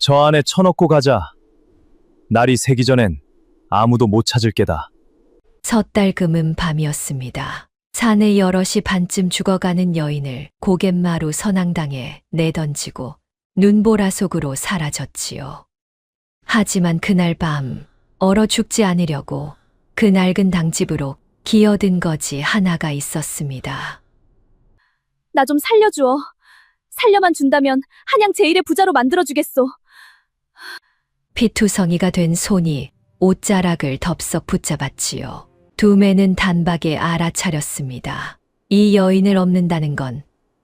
저 안에 쳐넣고 가자. 날이 새기 전엔 아무도 못 찾을 게다. 섣달 금은 밤이었습니다. 산의 여럿이 반쯤 죽어가는 여인을 고갯마루 선앙당에 내던지고 눈보라 속으로 사라졌지요. 하지만 그날 밤 얼어 죽지 않으려고 그 낡은 당집으로 기어든 거지 하나가 있었습니다. 나 좀 살려주어. 살려만 준다면 한양 제일의 부자로 만들어주겠소. 피투성이가 된 손이 옷자락을 덥석 붙잡았지요. 두매는 단박에 알아차렸습니다. 이 여인을 없는다는 건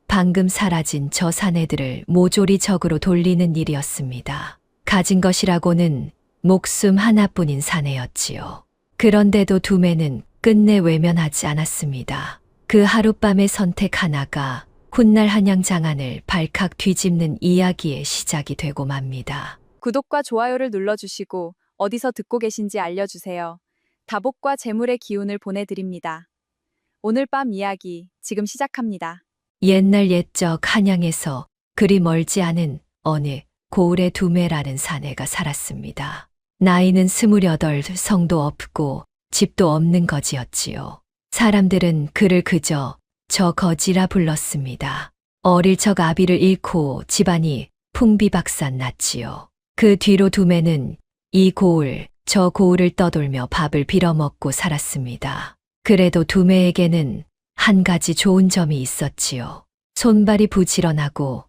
방금 사라진 저 사내들을 모조리 적으로 돌리는 일이었습니다. 가진 것이라고는 목숨 하나뿐인 사내였지요. 그런데도 두매는 끝내 외면하지 않았습니다. 그 하룻밤의 선택 하나가 훗날 한양 장안을 발칵 뒤집는 이야기의 시작이 되고 맙니다. 구독과 좋아요를 눌러주시고 어디서 듣고 계신지 알려주세요. 다복과 재물의 기운을 보내드립니다. 오늘 밤 이야기 지금 시작합니다. 옛날 옛적 한양에서 그리 멀지 않은 어느 고을의 두매라는 사내가 살았습니다. 나이는 28, 성도 없고 집도 없는 거지였지요. 사람들은 그를 그저 저 거지라 불렀습니다. 어릴 적 아비를 잃고 집안이 풍비박산 났지요. 그 뒤로 두매는 이 고을, 저 고을을 떠돌며 밥을 빌어먹고 살았습니다. 그래도 두매에게는 한 가지 좋은 점이 있었지요. 손발이 부지런하고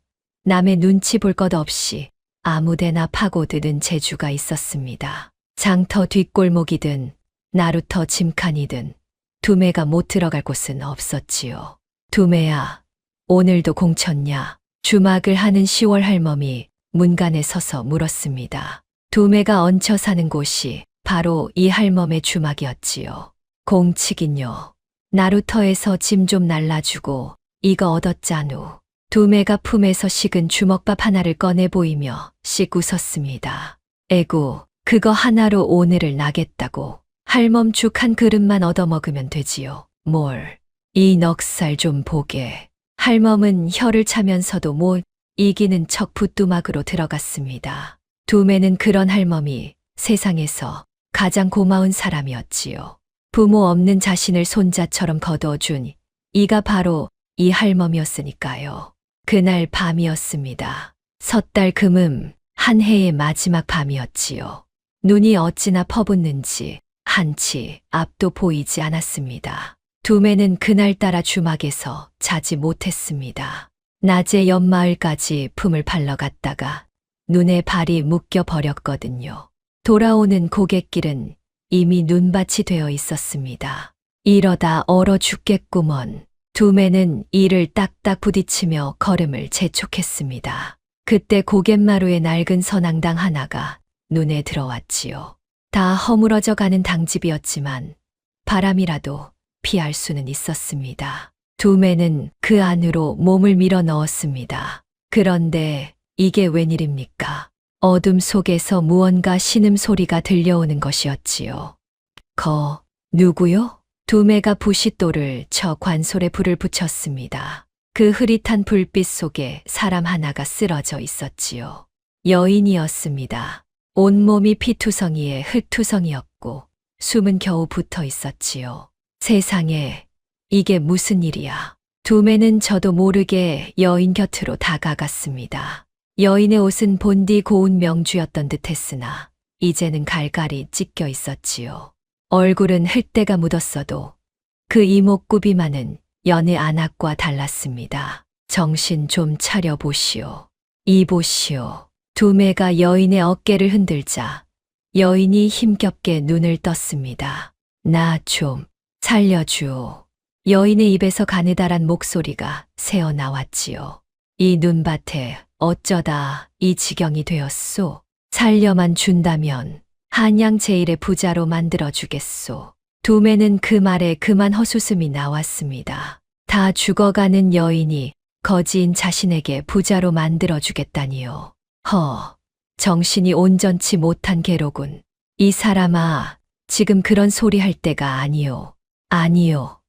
남의 눈치 볼 것 없이 아무데나 파고드는 재주가 있었습니다. 장터 뒷골목이든 나루터 짐칸이든 두매가 못 들어갈 곳은 없었지요. 두매야, 오늘도 공쳤냐? 주막을 하는 10월 할멈이 문간에 서서 물었습니다. 두매가 얹혀 사는 곳이 바로 이 할멈의 주막이었지요. 공치긴요. 나루터에서 짐 좀 날라주고 이거 얻었잖우. 두매가 품에서 식은 주먹밥 하나를 꺼내 보이며 씩 웃었습니다. 에구, 그거 하나로 오늘을 나겠다고. 할멈 죽 한 그릇만 얻어먹으면 되지요. 뭘, 이 넉살 좀 보게. 할멈은 혀를 차면서도 못 이기는 척 붓두막으로 들어갔습니다. 두매는 그런 할멈이 세상에서 가장 고마운 사람이었지요. 부모 없는 자신을 손자처럼 거둬준 이가 바로 이 할멈이었으니까요. 그날 밤이었습니다. 섣달 금음 한 해의 마지막 밤이었지요. 눈이 어찌나 퍼붓는지 한치 앞도 보이지 않았습니다. 두매는 그날따라 주막에서 자지 못했습니다. 낮에 옆마을까지 품을 팔러 갔다가 눈에 발이 묶여 버렸거든요. 돌아오는 고갯길은 이미 눈밭이 되어 있었습니다. 이러다 얼어 죽겠구먼. 두매는 이를 딱딱 부딪히며 걸음을 재촉했습니다. 그때 고갯마루의 낡은 선앙당 하나가 눈에 들어왔지요. 다 허물어져 가는 당집이었지만 바람이라도 피할 수는 있었습니다. 두매는 그 안으로 몸을 밀어 넣었습니다. 그런데 이게 웬일입니까? 어둠 속에서 무언가 신음소리가 들려오는 것이었지요. 누구요? 두매가 부싯돌을 쳐 관솔에 불을 붙였습니다. 그 흐릿한 불빛 속에 사람 하나가 쓰러져 있었지요. 여인이었습니다. 온몸이 피투성이에 흙투성이었고 숨은 겨우 붙어 있었지요. 세상에, 이게 무슨 일이야. 두매는 저도 모르게 여인 곁으로 다가갔습니다. 여인의 옷은 본디 고운 명주였던 듯했으나 이제는 갈갈이 찢겨 있었지요. 얼굴은 흙대가 묻었어도 그 이목구비만은 여느 안악과 달랐습니다. 정신 좀 차려보시오. 이보시오. 두매가 여인의 어깨를 흔들자 여인이 힘겹게 눈을 떴습니다. 나 좀 살려주오. 여인의 입에서 가느다란 목소리가 새어나왔지요. 이 눈밭에 어쩌다 이 지경이 되었소. 살려만 준다면 한양 제일의 부자로 만들어주겠소. 두매는 그 말에 그만 헛웃음이 나왔습니다. 다 죽어가는 여인이 거지인 자신에게 부자로 만들어주겠다니요. 정신이 온전치 못한 개로군. 이 사람아, 지금 그런 소리 할 때가 아니오. 아니요.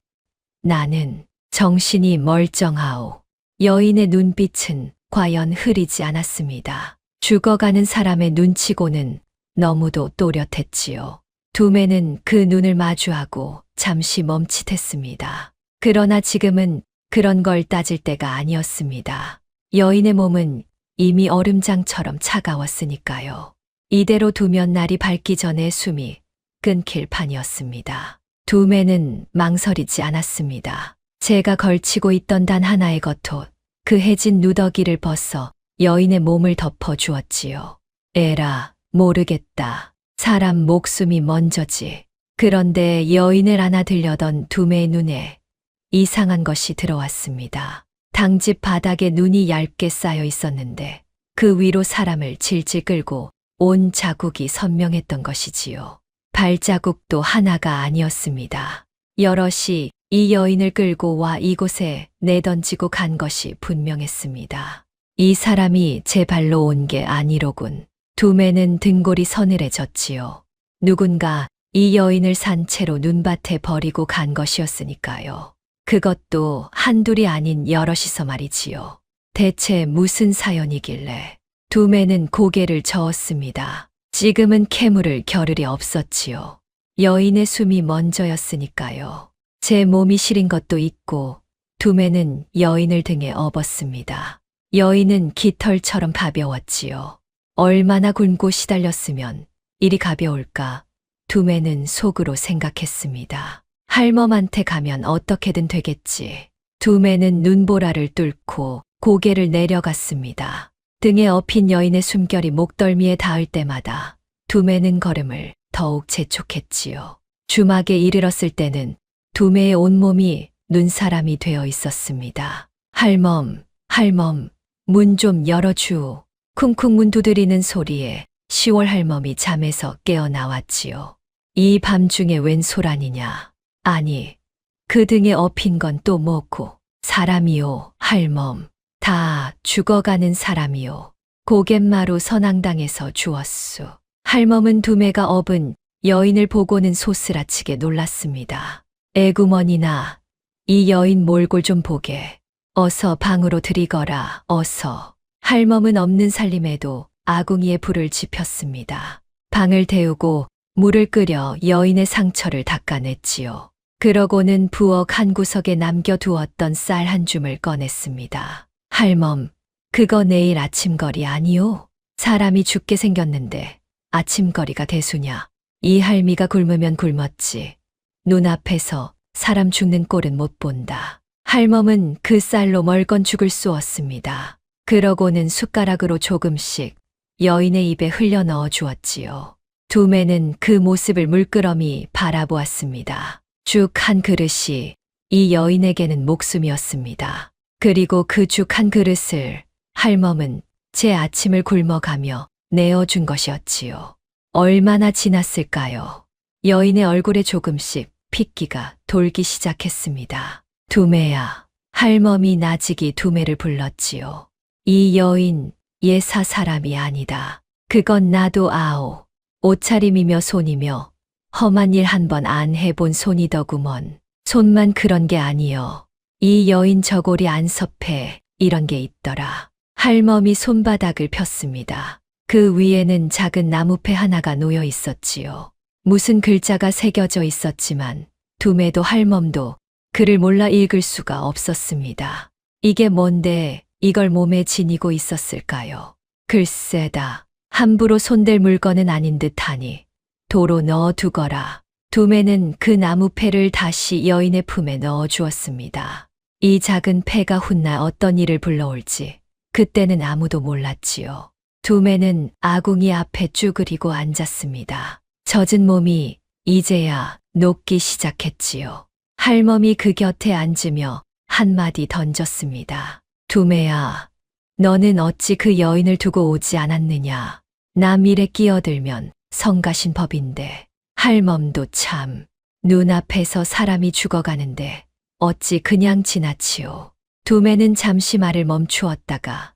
나는 정신이 멀쩡하오. 여인의 눈빛은 과연 흐리지 않았습니다. 죽어가는 사람의 눈치고는 너무도 또렷했지요. 두매는 그 눈을 마주하고 잠시 멈칫했습니다. 그러나 지금은 그런 걸 따질 때가 아니었습니다. 여인의 몸은 이미 얼음장처럼 차가웠으니까요. 이대로 두면 날이 밝기 전에 숨이 끊길 판이었습니다. 두매는 망설이지 않았습니다. 제가 걸치고 있던 단 하나의 겉옷, 그 해진 누더기를 벗어 여인의 몸을 덮어 주었지요. 에라, 모르겠다. 사람 목숨이 먼저지. 그런데 여인을 안아들려던 두매의 눈에 이상한 것이 들어왔습니다. 당집 바닥에 눈이 얇게 쌓여 있었는데 그 위로 사람을 질질 끌고 온 자국이 선명했던 것이지요. 발자국도 하나가 아니었습니다. 여럿이 이 여인을 끌고 와 이곳에 내던지고 간 것이 분명했습니다. 이 사람이 제 발로 온 게 아니로군. 두매는 등골이 서늘해졌지요. 누군가 이 여인을 산채로 눈밭에 버리고 간 것이었으니까요. 그것도 한둘이 아닌 여럿이서 말이지요. 대체 무슨 사연이길래. 두매는 고개를 저었습니다. 지금은 캐물을 겨를이 없었지요. 여인의 숨이 먼저였으니까요. 제 몸이 시린 것도 있고 두매는 여인을 등에 업었습니다. 여인은 깃털처럼 가벼웠지요. 얼마나 굶고 시달렸으면 이리 가벼울까 두매는 속으로 생각했습니다. 할멈한테 가면 어떻게든 되겠지. 두매는 눈보라를 뚫고 고개를 내려갔습니다. 등에 업힌 여인의 숨결이 목덜미에 닿을 때마다 두매는 걸음을 더욱 재촉했지요. 주막에 이르렀을 때는 두매의 온몸이 눈사람이 되어 있었습니다. 할멈, 문 좀 열어주. 쿵쿵 문 두드리는 소리에 10월 할멈이 잠에서 깨어나왔지요. 이 밤중에 웬 소란이냐. 아니, 그 등에 업힌 건 또 뭐고. 사람이요, 할멈. 다 죽어가는 사람이요. 고갯마루 선앙당에서 주었수. 할멈은 두매가 업은 여인을 보고는 소스라치게 놀랐습니다. 애구머니나 이 여인 몰골 좀 보게. 어서 방으로 들이거라, 어서. 할멈은 없는 살림에도 아궁이에 불을 지폈습니다. 방을 데우고 물을 끓여 여인의 상처를 닦아냈지요. 그러고는 부엌 한 구석에 남겨두었던 쌀 한 줌을 꺼냈습니다. 할멈, 그거 내일 아침거리 아니오? 사람이 죽게 생겼는데 아침거리가 대수냐? 이 할미가 굶으면 굶었지. 눈앞에서 사람 죽는 꼴은 못 본다. 할멈은 그 쌀로 멀건 죽을 쑤었습니다. 그러고는 숟가락으로 조금씩 여인의 입에 흘려 넣어 주었지요. 두매는 그 모습을 물끄러미 바라보았습니다. 죽 한 그릇이 이 여인에게는 목숨이었습니다. 그리고 그 죽 한 그릇을 할멈은 제 아침을 굶어가며 내어준 것이었지요. 얼마나 지났을까요? 여인의 얼굴에 조금씩 핏기가 돌기 시작했습니다. 두매야. 할멈이 나직이 두매를 불렀지요. 이 여인 예사 사람이 아니다. 그건 나도 아오. 옷차림이며 손이며 험한 일 한 번 안 해본 손이더구먼. 손만 그런 게 아니여. 이 여인 저고리 안섭해 이런 게 있더라. 할멈이 손바닥을 폈습니다. 그 위에는 작은 나무패 하나가 놓여 있었지요. 무슨 글자가 새겨져 있었지만 두매도 할멈도 글을 몰라 읽을 수가 없었습니다. 이게 뭔데 이걸 몸에 지니고 있었을까요? 글쎄다. 함부로 손댈 물건은 아닌 듯하니 도로 넣어두거라. 두매는 그 나무패를 다시 여인의 품에 넣어주었습니다. 이 작은 패가 훗날 어떤 일을 불러올지 그때는 아무도 몰랐지요. 두매는 아궁이 앞에 쭈그리고 앉았습니다. 젖은 몸이 이제야 녹기 시작했지요. 할멈이 그 곁에 앉으며 한마디 던졌습니다. 두매야, 너는 어찌 그 여인을 두고 오지 않았느냐. 남 일에 끼어들면 성가신 법인데. 할멈도 참, 눈앞에서 사람이 죽어가는데 어찌 그냥 지나치오. 두매는 잠시 말을 멈추었다가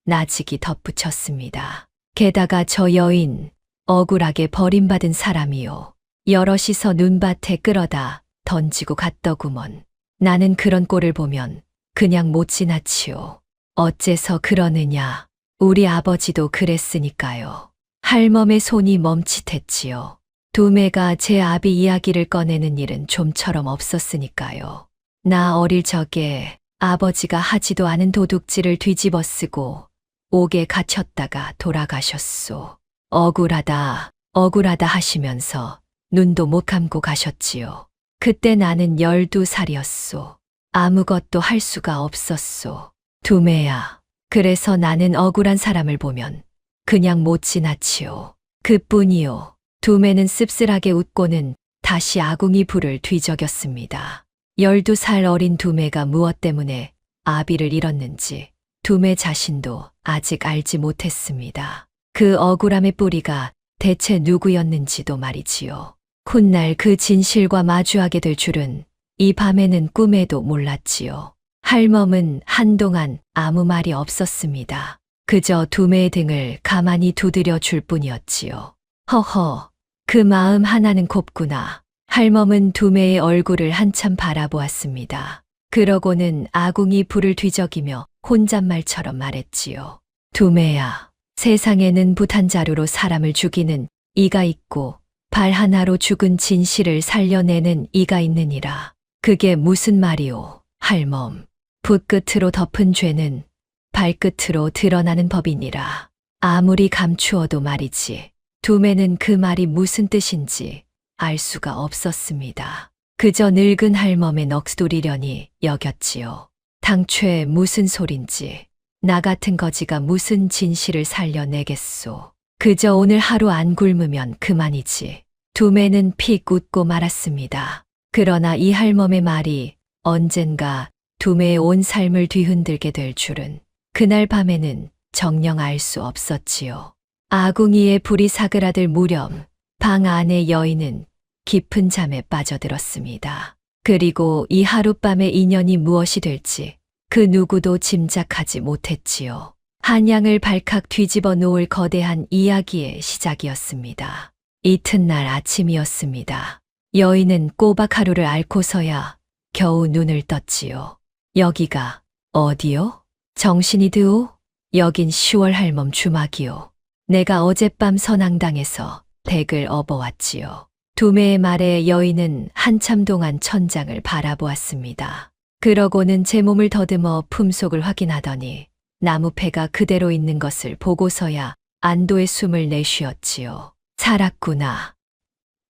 나직이 덧붙였습니다. 게다가 저 여인 억울하게 버림받은 사람이요. 여럿이서 눈밭에 끌어다 던지고 갔더구먼. 나는 그런 꼴을 보면 그냥 못 지나치오. 어째서 그러느냐. 우리 아버지도 그랬으니까요. 할멈의 손이 멈칫했지요. 두매가 제 아비 이야기를 꺼내는 일은 좀처럼 없었으니까요. 나 어릴 적에 아버지가 하지도 않은 도둑질을 뒤집어 쓰고 옥에 갇혔다가 돌아가셨소. 억울하다, 억울하다 하시면서 눈도 못 감고 가셨지요. 그때 나는 12살이었소. 아무것도 할 수가 없었소. 두매야. 그래서 나는 억울한 사람을 보면 그냥 못 지나치요. 그뿐이요. 두매는 씁쓸하게 웃고는 다시 아궁이 불을 뒤적였습니다. 12살 어린 두매가 무엇 때문에 아비를 잃었는지 두매 자신도 아직 알지 못했습니다. 그 억울함의 뿌리가 대체 누구였는지도 말이지요. 훗날 그 진실과 마주하게 될 줄은 이 밤에는 꿈에도 몰랐지요. 할멈은 한동안 아무 말이 없었습니다. 그저 두매의 등을 가만히 두드려 줄 뿐이었지요. 허허, 그 마음 하나는 곱구나. 할멈은 두매의 얼굴을 한참 바라보았습니다. 그러고는 아궁이 불을 뒤적이며 혼잣말처럼 말했지요. 두매야, 세상에는 부탄자루로 사람을 죽이는 이가 있고 발 하나로 죽은 진실을 살려내는 이가 있느니라. 그게 무슨 말이오, 할멈. 붓끝으로 덮은 죄는 발끝으로 드러나는 법이니라. 아무리 감추어도 말이지. 두매는 그 말이 무슨 뜻인지 알 수가 없었습니다. 그저 늙은 할멈의 넋두리려니 여겼지요. 당최 무슨 소린지 나 같은 거지가 무슨 진실을 살려내겠소. 그저 오늘 하루 안 굶으면 그만이지. 두매는 픽 웃고 말았습니다. 그러나 이 할멈의 말이 언젠가 두매의 온 삶을 뒤흔들게 될 줄은 그날 밤에는 정녕 알 수 없었지요. 아궁이에 불이 사그라들 무렵 방 안의 여인은 깊은 잠에 빠져들었습니다. 그리고 이 하룻밤의 인연이 무엇이 될지 그 누구도 짐작하지 못했지요. 한양을 발칵 뒤집어 놓을 거대한 이야기의 시작이었습니다. 이튿날 아침이었습니다. 여인은 꼬박 하루를 앓고서야 겨우 눈을 떴지요. 여기가 어디요? 정신이 드오? 여긴 10월 할멈 주막이요. 내가 어젯밤 선앙당에서 댁을 업어왔지요. 두매의 말에 여인은 한참 동안 천장을 바라보았습니다. 그러고는 제 몸을 더듬어 품속을 확인하더니 나무패가 그대로 있는 것을 보고서야 안도의 숨을 내쉬었지요. 살았구나.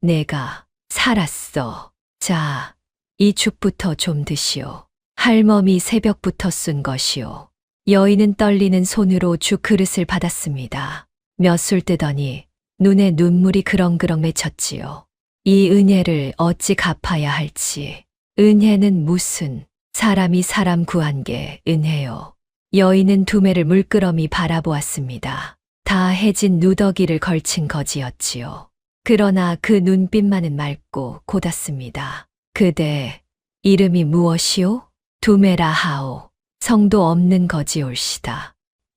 내가 살았어. 자, 이 죽부터 좀 드시오. 할멈이 새벽부터 쓴 것이오. 여인은 떨리는 손으로 죽 그릇을 받았습니다. 몇 술 뜨더니 눈에 눈물이 그렁그렁 맺혔지요. 이 은혜를 어찌 갚아야 할지. 은혜는 무슨 사람이 사람 구한 게 은혜요. 여인은 두매를 물끄러미 바라보았습니다. 다 해진 누더기를 걸친 거지였지요. 그러나 그 눈빛만은 맑고 고닫습니다. 그대 이름이 무엇이오? 두매라 하오. 성도 없는 거지올시다.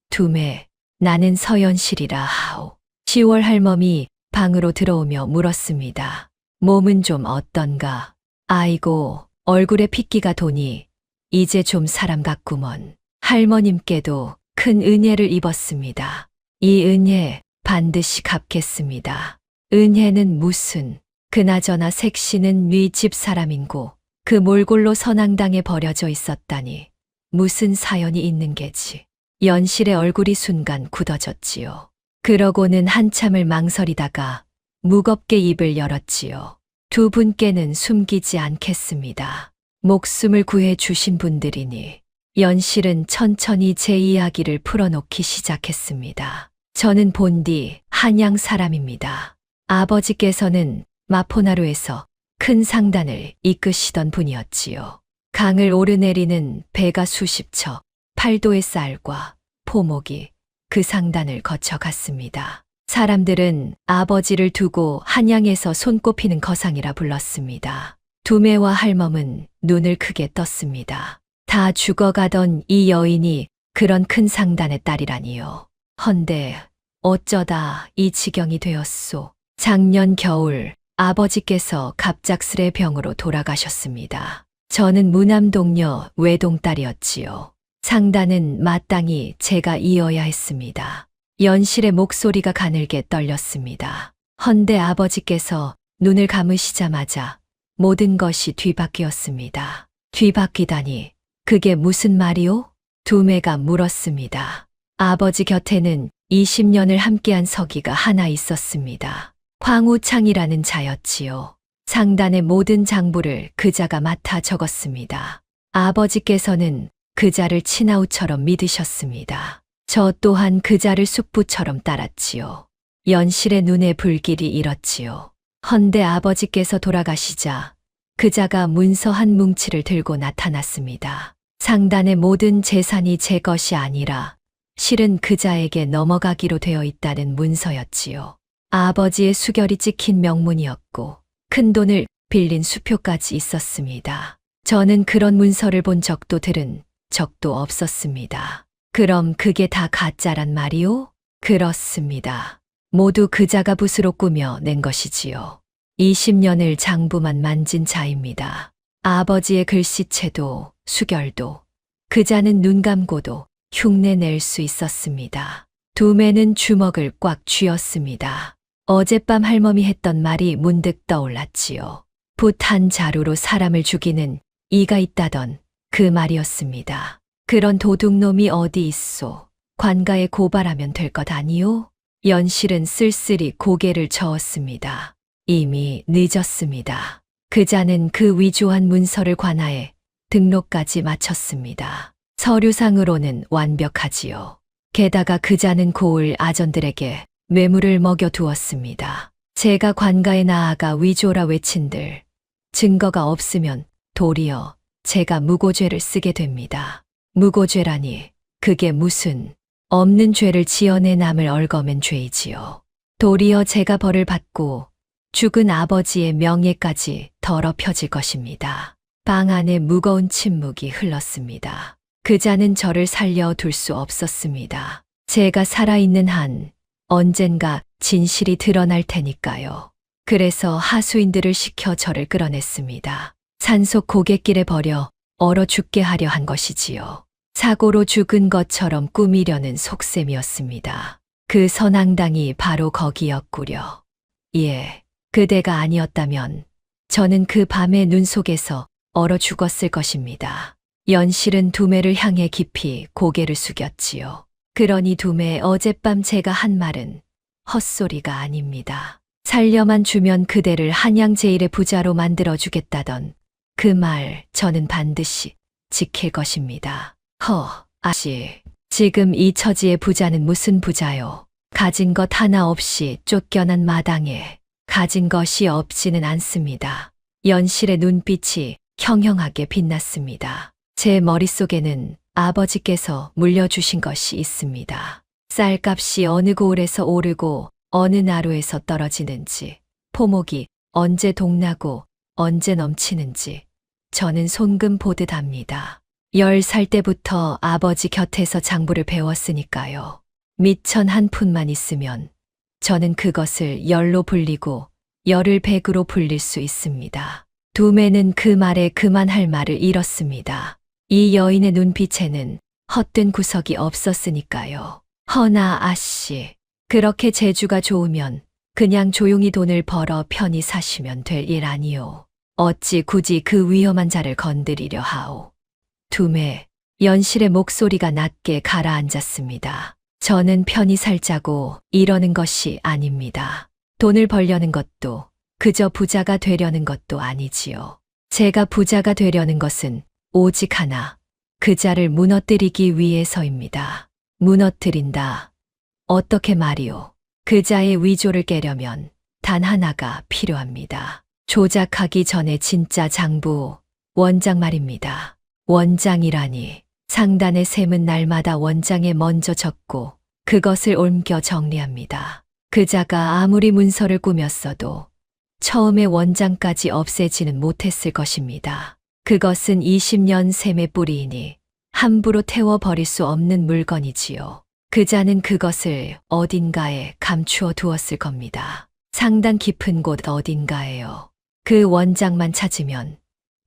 두매, 나는 서연실이라 하오. 10월 할멈이 방으로 들어오며 물었습니다. 몸은 좀 어떤가? 아이고, 얼굴에 핏기가 도니 이제 좀 사람 같구먼. 할머님께도 큰 은혜를 입었습니다. 이 은혜 반드시 갚겠습니다. 은혜는 무슨, 그나저나 색시는 네 집 사람인고 그 몰골로 선앙당에 버려져 있었다니 무슨 사연이 있는 게지. 연실의 얼굴이 순간 굳어졌지요. 그러고는 한참을 망설이다가 무겁게 입을 열었지요. 두 분께는 숨기지 않겠습니다. 목숨을 구해 주신 분들이니. 연실은 천천히 제 이야기를 풀어놓기 시작했습니다. 저는 본디 한양 사람입니다. 아버지께서는 마포나루에서 큰 상단을 이끄시던 분이었지요. 강을 오르내리는 배가 수십 척, 팔도의 쌀과 포목이 그 상단을 거쳐 갔습니다. 사람들은 아버지를 두고 한양에서 손꼽히는 거상이라 불렀습니다. 두매와 할멈은 눈을 크게 떴습니다. 다 죽어가던 이 여인이 그런 큰 상단의 딸이라니요. 헌데 어쩌다 이 지경이 되었소. 작년 겨울 아버지께서 갑작스레 병으로 돌아가셨습니다. 저는 무남동녀 외동딸이었지요. 상단은 마땅히 제가 이어야 했습니다. 연실의 목소리가 가늘게 떨렸습니다. 헌데 아버지께서 눈을 감으시자마자 모든 것이 뒤바뀌었습니다. 뒤바뀌다니, 그게 무슨 말이오? 두매가 물었습니다. 아버지 곁에는 20년을 함께한 서기가 하나 있었습니다. 황우창이라는 자였지요. 상단의 모든 장부를 그자가 맡아 적었습니다. 아버지께서는 그자를 친아우처럼 믿으셨습니다. 저 또한 그자를 숙부처럼 따랐지요. 연실의 눈에 불길이 일었지요. 헌데 아버지께서 돌아가시자 그자가 문서 한 뭉치를 들고 나타났습니다. 상단의 모든 재산이 제 것이 아니라 실은 그자에게 넘어가기로 되어 있다는 문서였지요. 아버지의 수결이 찍힌 명문이었고 큰 돈을 빌린 수표까지 있었습니다. 저는 그런 문서를 본 적도 들은 적도 없었습니다. 그럼 그게 다 가짜란 말이오? 그렇습니다. 모두 그자가 붓으로 꾸며 낸 것이지요. 20년을 장부만 만진 자입니다. 아버지의 글씨체도 수결도 그자는 눈 감고도 흉내낼 수 있었습니다. 두매는 주먹을 꽉 쥐었습니다. 어젯밤 할멈이 했던 말이 문득 떠올랐지요. 붓 한 자루로 사람을 죽이는 이가 있다던 그 말이었습니다. 그런 도둑놈이 어디 있소? 관가에 고발하면 될 것 아니오? 연실은 쓸쓸히 고개를 저었습니다. 이미 늦었습니다. 그자는 그 위조한 문서를 관하에 등록까지 마쳤습니다. 서류상으로는 완벽하지요. 게다가 그자는 고을 아전들에게 뇌물을 먹여두었습니다. 제가 관가에 나아가 위조라 외친들 증거가 없으면 도리어 제가 무고죄를 쓰게 됩니다. 무고죄라니 그게 무슨 없는 죄를 지어내 남을 얽어맨 죄이지요. 도리어 제가 벌을 받고 죽은 아버지의 명예까지 더럽혀질 것입니다. 방 안에 무거운 침묵이 흘렀습니다. 그자는 저를 살려둘 수 없었습니다. 제가 살아있는 한 언젠가 진실이 드러날 테니까요. 그래서 하수인들을 시켜 저를 끌어냈습니다. 산속 고갯길에 버려 얼어 죽게 하려 한 것이지요. 사고로 죽은 것처럼 꾸미려는 속셈이었습니다. 그 선앙당이 바로 거기였구려. 예, 그대가 아니었다면 저는 그 밤의 눈 속에서 얼어 죽었을 것입니다. 연실은 두매를 향해 깊이 고개를 숙였지요. 그러니 두매, 어젯밤 제가 한 말은 헛소리가 아닙니다. 살려만 주면 그대를 한양 제일의 부자로 만들어주겠다던 그 말 저는 반드시 지킬 것입니다. 아씨, 지금 이 처지의 부자는 무슨 부자요? 가진 것 하나 없이 쫓겨난 마당에 가진 것이 없지는 않습니다. 연실의 눈빛이 형형하게 빛났습니다. 제 머릿속에는 아버지께서 물려주신 것이 있습니다. 쌀값이 어느 고을에서 오르고 어느 나루에서 떨어지는지, 포목이 언제 동나고 언제 넘치는지 저는 손금 보듯 합니다. 10살 때부터 아버지 곁에서 장부를 배웠으니까요. 미천 한 푼만 있으면 저는 그것을 열로 불리고 열을 백으로 불릴 수 있습니다. 두매는 그 말에 그만할 말을 잃었습니다. 이 여인의 눈빛에는 헛된 구석이 없었으니까요. 허나 아씨, 그렇게 재주가 좋으면 그냥 조용히 돈을 벌어 편히 사시면 될 일 아니오. 어찌 굳이 그 위험한 자를 건드리려 하오. 두매, 연실의 목소리가 낮게 가라앉았습니다. 저는 편히 살자고 이러는 것이 아닙니다. 돈을 벌려는 것도 그저 부자가 되려는 것도 아니지요. 제가 부자가 되려는 것은 오직 하나, 그자를 무너뜨리기 위해서입니다. 무너뜨린다. 어떻게 말이오? 그자의 위조를 깨려면 단 하나가 필요합니다. 조작하기 전에 진짜 장부, 원장 말입니다. 원장이라니, 상단의 셈은 날마다 원장에 먼저 적고 그것을 옮겨 정리합니다. 그자가 아무리 문서를 꾸몄어도 처음에 원장까지 없애지는 못했을 것입니다. 그것은 20년 셈의 뿌리이니 함부로 태워버릴 수 없는 물건이지요. 그자는 그것을 어딘가에 감추어 두었을 겁니다. 상당 깊은 곳 어딘가에요. 그 원장만 찾으면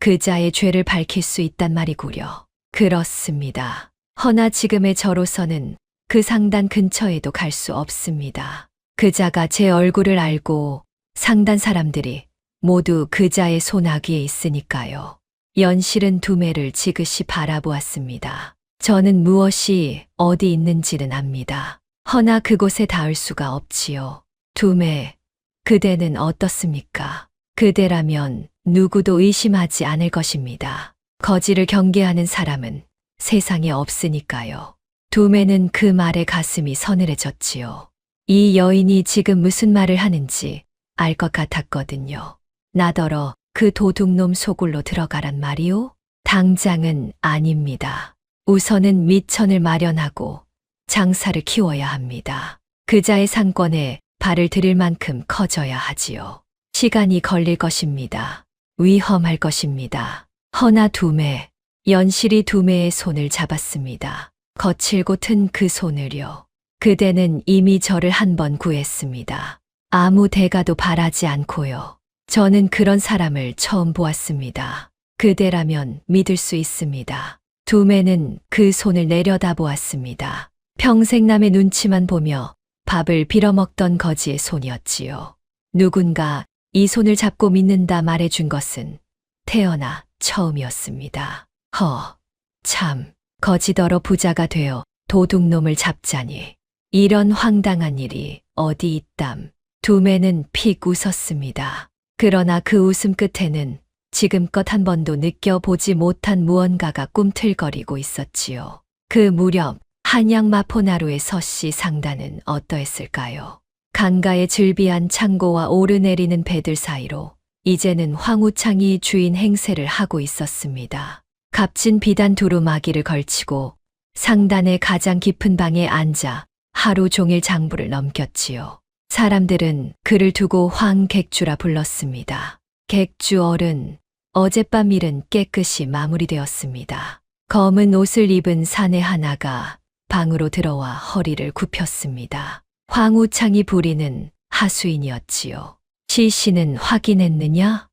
그자의 죄를 밝힐 수 있단 말이구려. 그렇습니다. 허나 지금의 저로서는 그 상단 근처에도 갈 수 없습니다. 그자가 제 얼굴을 알고 상단 사람들이 모두 그자의 소나귀에 있으니까요. 연실은 두매를 지그시 바라보았습니다. 저는 무엇이 어디 있는지는 압니다. 허나 그곳에 닿을 수가 없지요. 두매, 그대는 어떻습니까? 그대라면 누구도 의심하지 않을 것입니다. 거지를 경계하는 사람은 세상에 없으니까요. 두매는 그 말에 가슴이 서늘해졌지요. 이 여인이 지금 무슨 말을 하는지 알 것 같았거든요. 나더러 그 도둑놈 소굴로 들어가란 말이오? 당장은 아닙니다. 우선은 미천을 마련하고 장사를 키워야 합니다. 그자의 상권에 발을 들일 만큼 커져야 하지요. 시간이 걸릴 것입니다. 위험할 것입니다. 허나 두매, 연실이 두매의 손을 잡았습니다. 거칠고 튼 그 손을요. 그대는 이미 저를 한 번 구했습니다. 아무 대가도 바라지 않고요. 저는 그런 사람을 처음 보았습니다. 그대라면 믿을 수 있습니다. 두매는 그 손을 내려다보았습니다. 평생 남의 눈치만 보며 밥을 빌어먹던 거지의 손이었지요. 누군가 이 손을 잡고 믿는다 말해준 것은 태어나 처음이었습니다. 참, 거지더러 부자가 되어 도둑놈을 잡자니 이런 황당한 일이 어디 있담. 두매는 픽 웃었습니다. 그러나 그 웃음 끝에는 지금껏 한 번도 느껴보지 못한 무언가가 꿈틀거리고 있었지요. 그 무렵 한양 마포나루의 서씨 상단은 어떠했을까요? 강가의 즐비한 창고와 오르내리는 배들 사이로 이제는 황우창이 주인 행세를 하고 있었습니다. 값진 비단 두루마기를 걸치고 상단의 가장 깊은 방에 앉아 하루 종일 장부를 넘겼지요. 사람들은 그를 두고 황객주라 불렀습니다. 객주 어른, 어젯밤 일은 깨끗이 마무리되었습니다. 검은 옷을 입은 사내 하나가 방으로 들어와 허리를 굽혔습니다. 황우창이 부리는 하수인이었지요. 시신은 확인했느냐?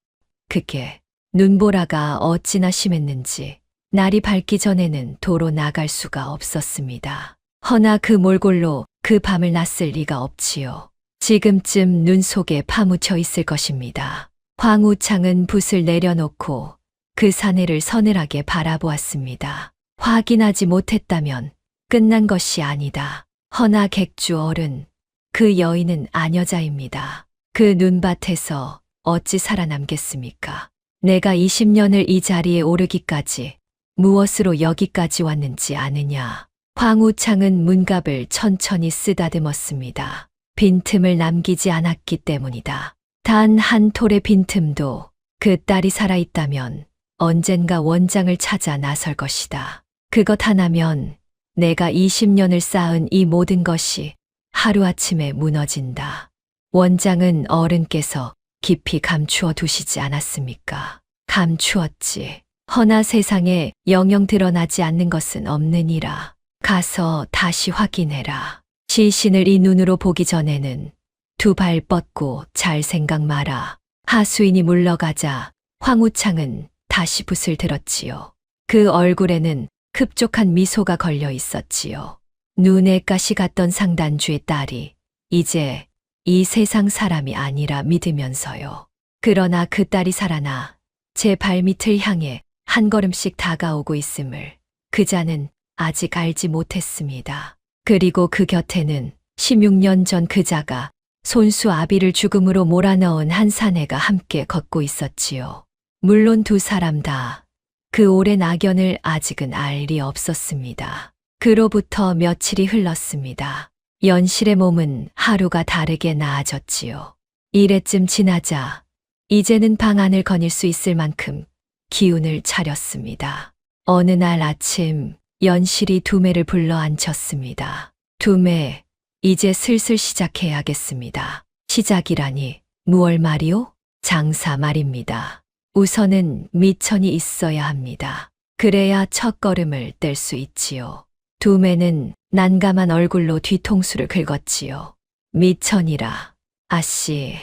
그게 눈보라가 어찌나 심했는지 날이 밝기 전에는 도로 나갈 수가 없었습니다. 허나 그 몰골로 그 밤을 났을 리가 없지요. 지금쯤 눈 속에 파묻혀 있을 것입니다. 황우창은 붓을 내려놓고 그 사내를 서늘하게 바라보았습니다. 확인하지 못했다면 끝난 것이 아니다. 허나 객주 어른, 그 여인은 아녀자입니다. 그 눈밭에서 어찌 살아남겠습니까? 내가 20년을 이 자리에 오르기까지 무엇으로 여기까지 왔는지 아느냐? 황우창은 문갑을 천천히 쓰다듬었습니다. 빈틈을 남기지 않았기 때문이다. 단 한 톨의 빈틈도 그 딸이 살아있다면 언젠가 원장을 찾아 나설 것이다. 그것 하나면 내가 20년을 쌓은 이 모든 것이 하루아침에 무너진다. 원장은 어른께서 깊이 감추어 두시지 않았습니까? 감추었지. 허나 세상에 영영 드러나지 않는 것은 없느니라. 가서 다시 확인해라. 시신을 이 눈으로 보기 전에는 두 발 뻗고 잘 생각 마라. 하수인이 물러가자 황우창은 다시 붓을 들었지요. 그 얼굴에는 흡족한 미소가 걸려 있었지요. 눈에 가시 갔던 상단주의 딸이 이제 이 세상 사람이 아니라 믿으면서요. 그러나 그 딸이 살아나 제 발밑을 향해 한 걸음씩 다가오고 있음을 그자는 아직 알지 못했습니다. 그리고 그 곁에는 16년 전 그자가 손수 아비를 죽음으로 몰아넣은 한 사내가 함께 걷고 있었지요. 물론 두 사람 다 그 오랜 악연을 아직은 알 리 없었습니다. 그로부터 며칠이 흘렀습니다. 연실의 몸은 하루가 다르게 나아졌지요. 이래쯤 지나자 이제는 방 안을 거닐 수 있을 만큼 기운을 차렸습니다. 어느 날 아침 연실이 두매를 불러 앉혔습니다. 두매, 이제 슬슬 시작해야겠습니다. 시작이라니 무얼 말이오? 장사 말입니다. 우선은 미천이 있어야 합니다. 그래야 첫걸음을 뗄 수 있지요. 두매는 난감한 얼굴로 뒤통수를 긁었지요. 미천이라. 아씨,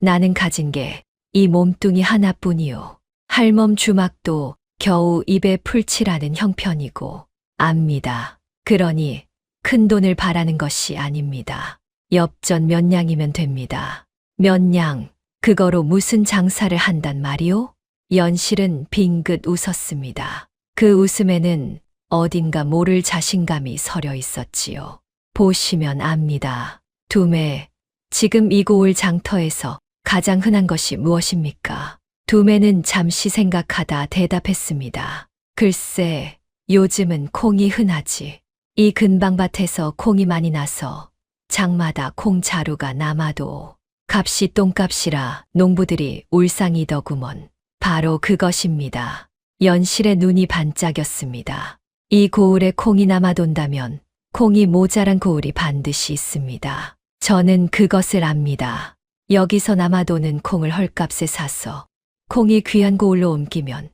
나는 가진 게 이 몸뚱이 하나뿐이요. 할멈 주막도 겨우 입에 풀칠하는 형편이고 압니다. 그러니 큰 돈을 바라는 것이 아닙니다. 엽전 몇 냥이면 됩니다. 몇 냥, 그거로 무슨 장사를 한단 말이오? 연실은 빙긋 웃었습니다. 그 웃음에는 어딘가 모를 자신감이 서려 있었지요. 보시면 압니다. 두매, 지금 이 고을 장터에서 가장 흔한 것이 무엇입니까? 두매는 잠시 생각하다 대답했습니다. 글쎄, 요즘은 콩이 흔하지. 이 근방밭에서 콩이 많이 나서 장마다 콩자루가 남아도 값이 똥값이라 농부들이 울상이더구먼. 바로 그것입니다. 연실의 눈이 반짝였습니다. 이 고을에 콩이 남아돈다면 콩이 모자란 고을이 반드시 있습니다. 저는 그것을 압니다. 여기서 남아도는 콩을 헐값에 사서 콩이 귀한 고을로 옮기면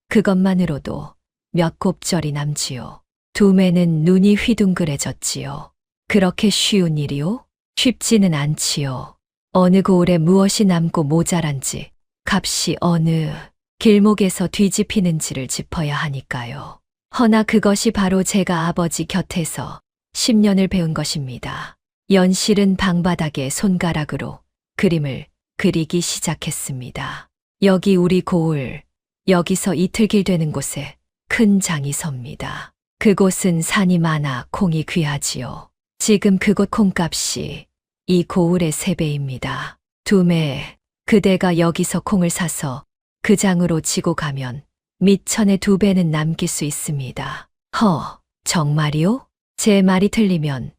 그것만으로도 몇 곱절이 남지요. 두매는 눈이 휘둥그레졌지요. 그렇게 쉬운 일이요? 쉽지는 않지요. 어느 고을에 무엇이 남고 모자란지, 값이 어느 길목에서 뒤집히는지를 짚어야 하니까요. 허나 그것이 바로 제가 아버지 곁에서 10년을 배운 것입니다. 연실은 방바닥에 손가락으로 그림을 그리기 시작했습니다. 여기 우리 고을, 여기서 이틀길 되는 곳에 큰 장이 섭니다. 그곳은 산이 많아 콩이 귀하지요. 지금 그곳 콩값이 이 고을의 3배입니다. 두매, 그대가 여기서 콩을 사서 그 장으로 지고 가면 밑천의 2배는 남길 수 있습니다. 정말이요? 제 말이 틀리면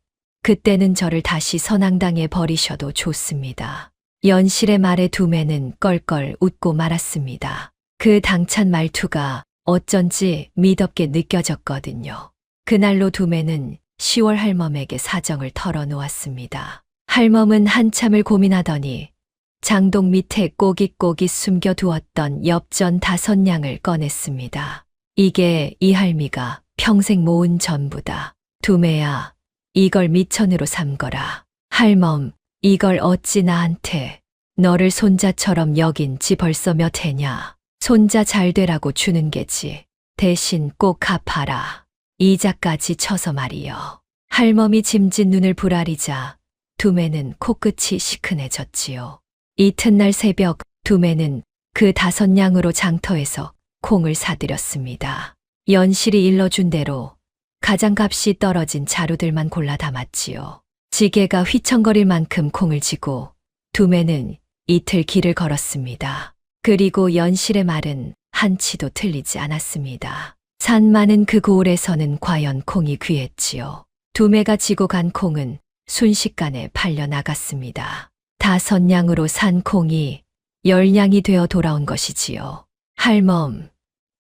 그때는 저를 다시 선앙당에 버리셔도 좋습니다. 연실의 말에 두매는 껄껄 웃고 말았습니다. 그 당찬 말투가 어쩐지 미덥게 느껴졌거든요. 그날로 두매는 10월 할멈에게 사정을 털어놓았습니다. 할멈은 한참을 고민하더니 장독 밑에 꼬깃꼬깃 숨겨두었던 엽전 5냥을 꺼냈습니다. 이게 이 할미가 평생 모은 전부다. 두매야, 이걸 밑천으로 삼거라. 할멈, 이걸 어찌 나한테 너를 손자처럼 여긴 지 벌써 몇 해냐. 손자 잘 되라고 주는 게지. 대신 꼭 갚아라. 이자까지 쳐서 말이여. 할멈이 짐짓 눈을 부라리자 두매는 코끝이 시큰해졌지요. 이튿날 새벽 두매는 그 5냥으로 장터에서 콩을 사들였습니다. 연실이 일러준 대로 가장 값이 떨어진 자루들만 골라 담았지요. 지게가 휘청거릴 만큼 콩을 지고 두매는 이틀 길을 걸었습니다. 그리고 연실의 말은 한치도 틀리지 않았습니다. 산 많은 그 고을에서는 과연 콩이 귀했지요. 두매가 지고 간 콩은 순식간에 팔려 나갔습니다. 5냥으로 산 콩이 10냥이 되어 돌아온 것이지요. 할멈,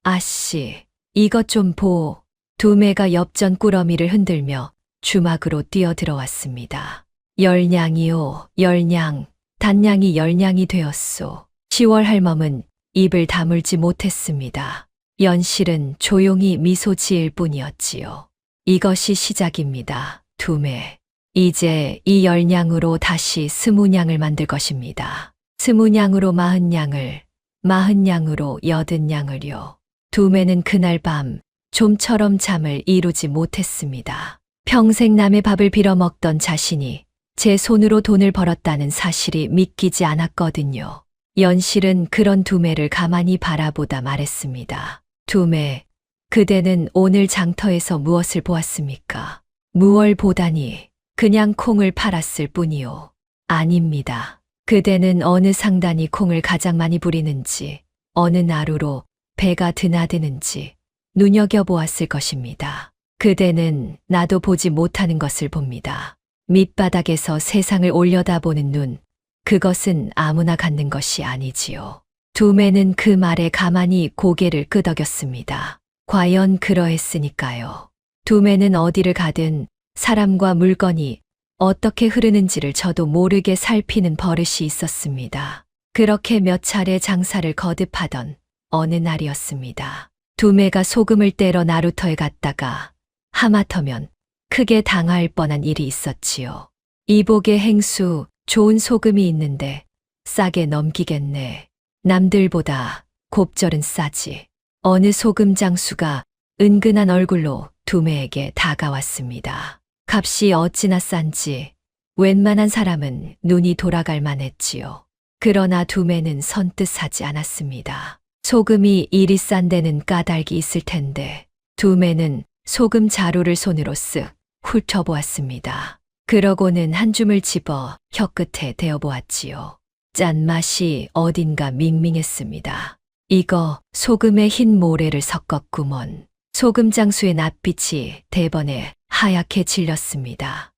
아씨, 이것 좀 보. 두매가 엽전 꾸러미를 흔들며 주막으로 뛰어들어왔습니다. 10냥이요, 10냥, 단냥이 10냥이 되었소. 10월 할멈은 입을 다물지 못했습니다. 연실은 조용히 미소 지을 뿐이었지요. 이것이 시작입니다. 두매. 이제 이 10냥으로 다시 20냥을 만들 것입니다. 20냥으로 40냥을, 40냥으로 80냥을요. 두매는 그날 밤 좀처럼 잠을 이루지 못했습니다. 평생 남의 밥을 빌어먹던 자신이 제 손으로 돈을 벌었다는 사실이 믿기지 않았거든요. 연실은 그런 두매를 가만히 바라보다 말했습니다. 두매, 그대는 오늘 장터에서 무엇을 보았습니까? 무얼 보다니 그냥 콩을 팔았을 뿐이요. 아닙니다. 그대는 어느 상단이 콩을 가장 많이 부리는지, 어느 나루로 배가 드나드는지 눈여겨보았을 것입니다. 그대는 나도 보지 못하는 것을 봅니다. 밑바닥에서 세상을 올려다보는 눈, 그것은 아무나 갖는 것이 아니지요. 두매는 그 말에 가만히 고개를 끄덕였습니다. 과연 그러했으니까요. 두매는 어디를 가든 사람과 물건이 어떻게 흐르는지를 저도 모르게 살피는 버릇이 있었습니다. 그렇게 몇 차례 장사를 거듭하던 어느 날이었습니다. 두매가 소금을 떼러 나루터에 갔다가 하마터면 크게 당할 뻔한 일이 있었지요. 이복의 행수, 좋은 소금이 있는데 싸게 넘기겠네. 남들보다 곱절은 싸지. 어느 소금 장수가 은근한 얼굴로 두매에게 다가왔습니다. 값이 어찌나 싼지 웬만한 사람은 눈이 돌아갈 만했지요. 그러나 두매는 선뜻 사지 않았습니다. 소금이 이리 싼 데는 까닭이 있을 텐데 두매는 소금 자루를 손으로 쓱 훑어보았습니다. 그러고는 한 줌을 집어 혀끝에 대어보았지요. 짠맛이 어딘가 밍밍했습니다. 이거 소금에 흰 모래를 섞었구먼. 소금 장수의 낯빛이 대번에 하얗게 질렸습니다.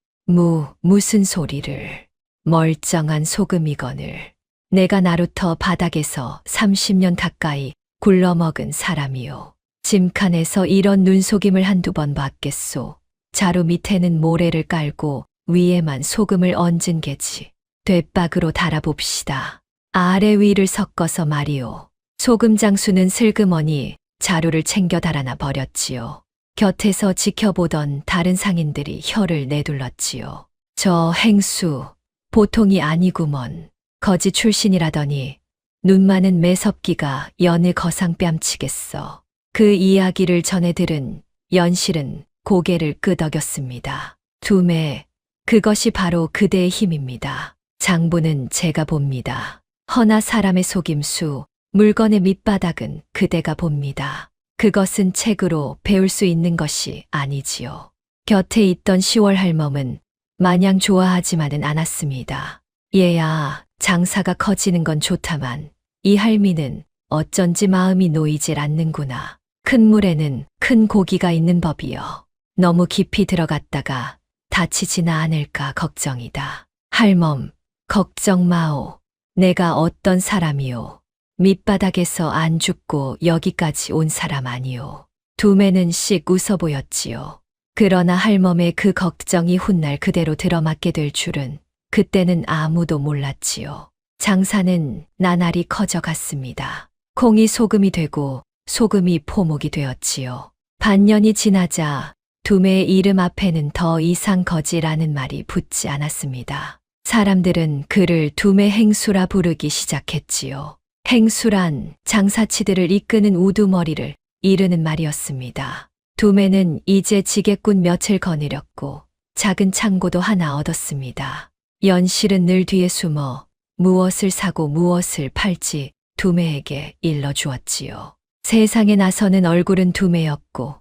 무슨 소리를. 멀쩡한 소금이거늘. 내가 나루터 바닥에서 30년 가까이 굴러먹은 사람이요. 짐칸에서 이런 눈속임을 한두 번 봤겠소. 자루 밑에는 모래를 깔고 위에만 소금을 얹은 게지. 돛박으로 달아봅시다. 아래 위를 섞어서 말이오. 소금 장수는 슬그머니 자루를 챙겨 달아나 버렸지요. 곁에서 지켜보던 다른 상인들이 혀를 내둘렀지요. 저 행수, 보통이 아니구먼. 거지 출신이라더니 눈 많은 매섭기가 여느 거상 뺨치겠어. 그 이야기를 전해 들은 연실은 고개를 끄덕였습니다. 두매, 그것이 바로 그대의 힘입니다. 장부는 제가 봅니다. 허나 사람의 속임수, 물건의 밑바닥은 그대가 봅니다. 그것은 책으로 배울 수 있는 것이 아니지요. 곁에 있던 10월 할멈은 마냥 좋아하지만은 않았습니다. 얘야, 장사가 커지는 건 좋다만 이 할미는 어쩐지 마음이 놓이질 않는구나. 큰 물에는 큰 고기가 있는 법이여. 너무 깊이 들어갔다가 다치지나 않을까 걱정이다. 할멈, 걱정 마오. 내가 어떤 사람이오. 밑바닥에서 안 죽고 여기까지 온 사람 아니오. 두매는 씩 웃어 보였지요. 그러나 할멈의 그 걱정이 훗날 그대로 들어맞게 될 줄은 그때는 아무도 몰랐지요. 장사는 나날이 커져갔습니다. 콩이 소금이 되고 소금이 포목이 되었지요. 반년이 지나자 두매의 이름 앞에는 더 이상 거지라는 말이 붙지 않았습니다. 사람들은 그를 두매 행수라 부르기 시작했지요. 행수란 장사치들을 이끄는 우두머리를 이르는 말이었습니다. 두매는 이제 지게꾼 며칠 거느렸고 작은 창고도 하나 얻었습니다. 연실은 늘 뒤에 숨어 무엇을 사고 무엇을 팔지 두매에게 일러주었지요. 세상에 나서는 얼굴은 두매였고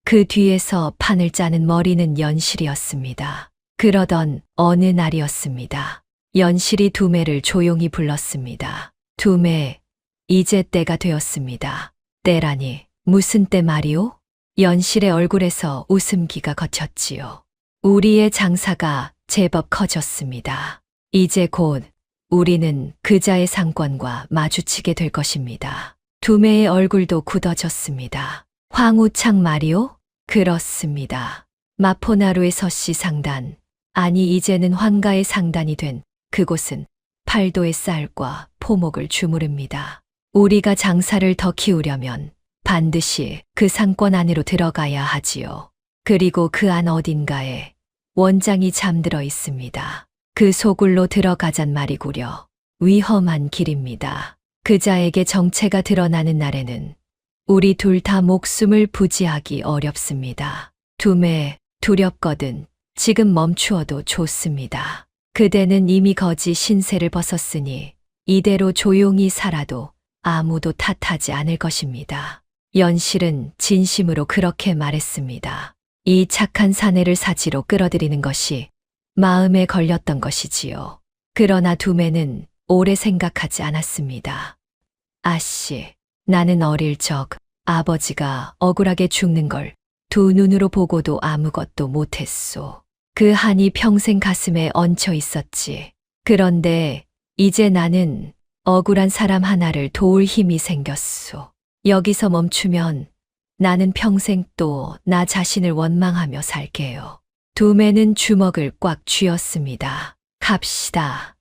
그 뒤에서 판을 짜는 머리는 연실이었습니다. 그러던 어느 날이었습니다. 연실이 두매를 조용히 불렀습니다. 두매, 이제 때가 되었습니다. 때라니 무슨 때 말이오? 연실의 얼굴에서 웃음기가 걷혔지요. 우리의 장사가 제법 커졌습니다. 이제 곧 우리는 그자의 상권과 마주치게 될 것입니다. 두매의 얼굴도 굳어졌습니다. 황우창 말이오? 그렇습니다. 마포나루의 서씨 상단, 아니 이제는 황가의 상단이 된 그곳은 팔도의 쌀과 포목을 주무릅니다. 우리가 장사를 더 키우려면 반드시 그 상권 안으로 들어가야 하지요. 그리고 그 안 어딘가에 원장이 잠들어 있습니다. 그 소굴로 들어가잔 말이구려. 위험한 길입니다. 그자에게 정체가 드러나는 날에는 우리 둘 다 목숨을 부지하기 어렵습니다. 두매, 두렵거든 지금 멈추어도 좋습니다. 그대는 이미 거지 신세를 벗었으니 이대로 조용히 살아도 아무도 탓하지 않을 것입니다. 연실은 진심으로 그렇게 말했습니다. 이 착한 사내를 사지로 끌어들이는 것이 마음에 걸렸던 것이지요. 그러나 두매는 오래 생각하지 않았습니다. 아씨, 나는 어릴 적 아버지가 억울하게 죽는 걸 두 눈으로 보고도 아무것도 못했소. 그 한이 평생 가슴에 얹혀 있었지. 그런데 이제 나는 억울한 사람 하나를 도울 힘이 생겼소. 여기서 멈추면 나는 평생 또 나 자신을 원망하며 살게요. 두매는 주먹을 꽉 쥐었습니다. 갑시다.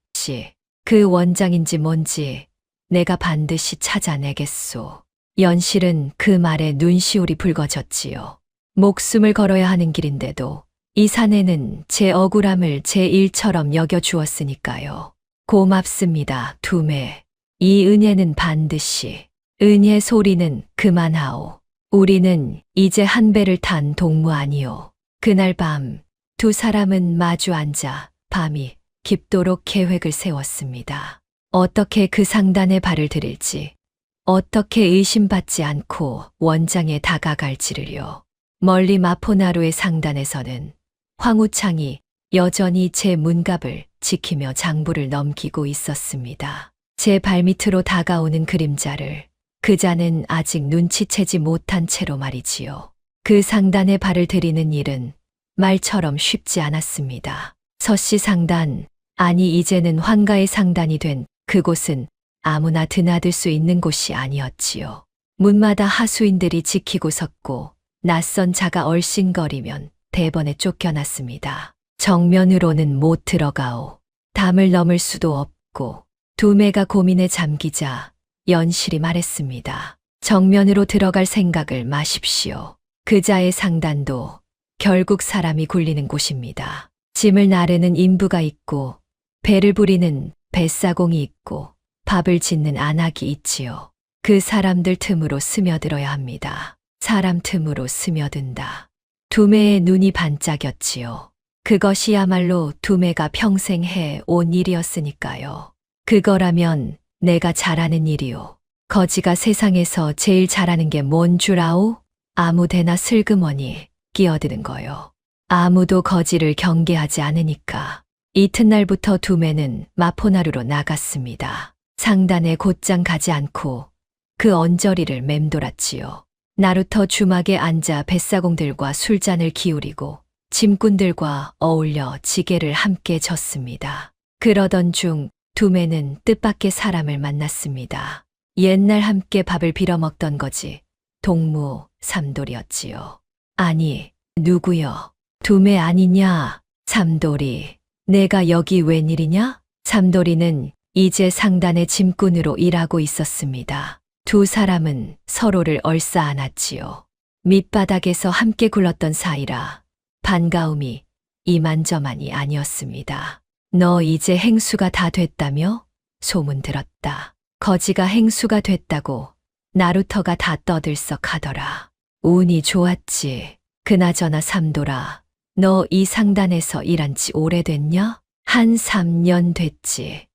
그 원장인지 뭔지 내가 반드시 찾아내겠소. 연실은 그 말에 눈시울이 붉어졌지요. 목숨을 걸어야 하는 길인데도 이 사내는 제 억울함을 제 일처럼 여겨주었으니까요. 고맙습니다, 두매. 이 은혜는 반드시. 은혜 소리는 그만하오. 우리는 이제 한 배를 탄 동무 아니오. 그날 밤 두 사람은 마주 앉아 밤이 깊도록 계획을 세웠습니다. 어떻게 그 상단에 발을 들일지, 어떻게 의심받지 않고 원장에 다가갈지를요. 멀리 마포나루의 상단에서는 황우창이 여전히 제 문갑을 지키며 장부를 넘기고 있었습니다. 제 발밑으로 다가오는 그림자를 그자는 아직 눈치채지 못한 채로 말이지요. 그 상단에 발을 들이는 일은 말처럼 쉽지 않았습니다. 서씨 상단, 아니 이제는 황가의 상단이 된 그곳은 아무나 드나들 수 있는 곳이 아니었지요. 문마다 하수인들이 지키고 섰고 낯선 자가 얼씬거리면 대번에 쫓겨났습니다. 정면으로는 못 들어가오. 담을 넘을 수도 없고 두매가 고민에 잠기자 연실이 말했습니다. 정면으로 들어갈 생각을 마십시오. 그자의 상단도 결국 사람이 굴리는 곳입니다. 짐을 나르는 인부가 있고 배를 부리는 뱃사공이 있고 밥을 짓는 안악이 있지요. 그 사람들 틈으로 스며들어야 합니다. 사람 틈으로 스며든다. 두매의 눈이 반짝였지요. 그것이야말로 두매가 평생 해 온 일이었으니까요. 그거라면 내가 잘하는 일이오. 거지가 세상에서 제일 잘하는 게 뭔 줄 아오? 아무데나 슬그머니 끼어드는 거요. 아무도 거지를 경계하지 않으니까. 이튿날부터 두매는 마포나루로 나갔습니다. 상단에 곧장 가지 않고 그 언저리를 맴돌았지요. 나루터 주막에 앉아 뱃사공들과 술잔을 기울이고 짐꾼들과 어울려 지게를 함께 졌습니다. 그러던 중 두매는 뜻밖의 사람을 만났습니다. 옛날 함께 밥을 빌어먹던 거지 동무 삼돌이었지요. 아니, 누구여? 두매 아니냐? 삼돌이. 내가 여기 웬일이냐? 삼돌이는 이제 상단의 짐꾼으로 일하고 있었습니다. 두 사람은 서로를 얼싸안았지요. 밑바닥에서 함께 굴렀던 사이라 반가움이 이만저만이 아니었습니다. 너 이제 행수가 다 됐다며? 소문 들었다. 거지가 행수가 됐다고 나루터가 다 떠들썩하더라. 운이 좋았지. 그나저나 삼돌아, 너 이 상단에서 일한 지 오래됐냐? 한 3년 됐지.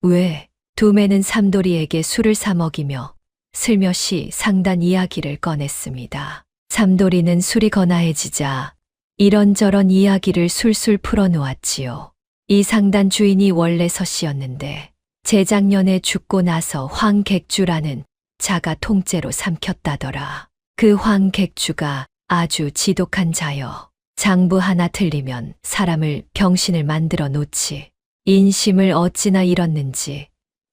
왜? 두매는 삼돌이에게 술을 사 먹이며 슬며시 상단 이야기를 꺼냈습니다. 삼돌이는 술이 거나해지자 이런저런 이야기를 술술 풀어놓았지요. 이 상단 주인이 원래 서씨였는데 재작년에 죽고 나서 황객주라는 자가 통째로 삼켰다더라. 그 황객주가 아주 지독한 자여. 장부 하나 틀리면 사람을 병신을 만들어 놓지. 인심을 어찌나 잃었는지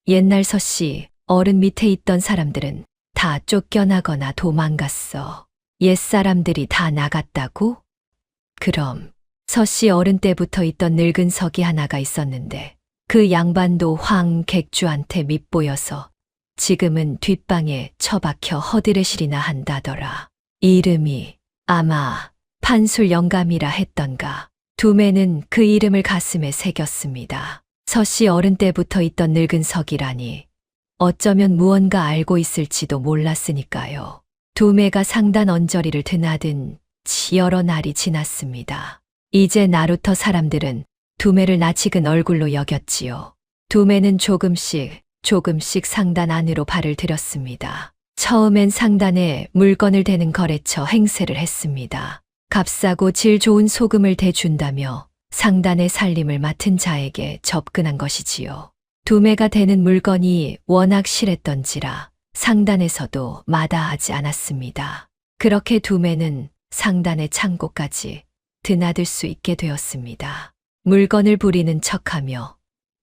옛날 서씨 어른 밑에 있던 사람들은 다 쫓겨나거나 도망갔어. 옛사람들이 다 나갔다고? 그럼 서씨 어른 때부터 있던 늙은 석이 하나가 있었는데 그 양반도 황객주한테 밉보여서 지금은 뒷방에 처박혀 허드레실이나 한다더라. 이름이 아마 판술 영감이라 했던가. 두매는 그 이름을 가슴에 새겼습니다. 서씨 어른 때부터 있던 늙은 석이라니 어쩌면 무언가 알고 있을지도 몰랐으니까요. 두매가 상단 언저리를 드나든 여러 날이 지났습니다. 이제 나루터 사람들은 두매를 낯익은 얼굴로 여겼지요. 두매는 조금씩 상단 안으로 발을 들였습니다. 처음엔 상단에 물건을 대는 거래처 행세를 했습니다. 값싸고 질 좋은 소금을 대준다며 상단의 살림을 맡은 자에게 접근한 것이지요. 두매가 대는 물건이 워낙 실했던지라 상단에서도 마다하지 않았습니다. 그렇게 두매는 상단의 창고까지 드나들 수 있게 되었습니다. 물건을 부리는 척하며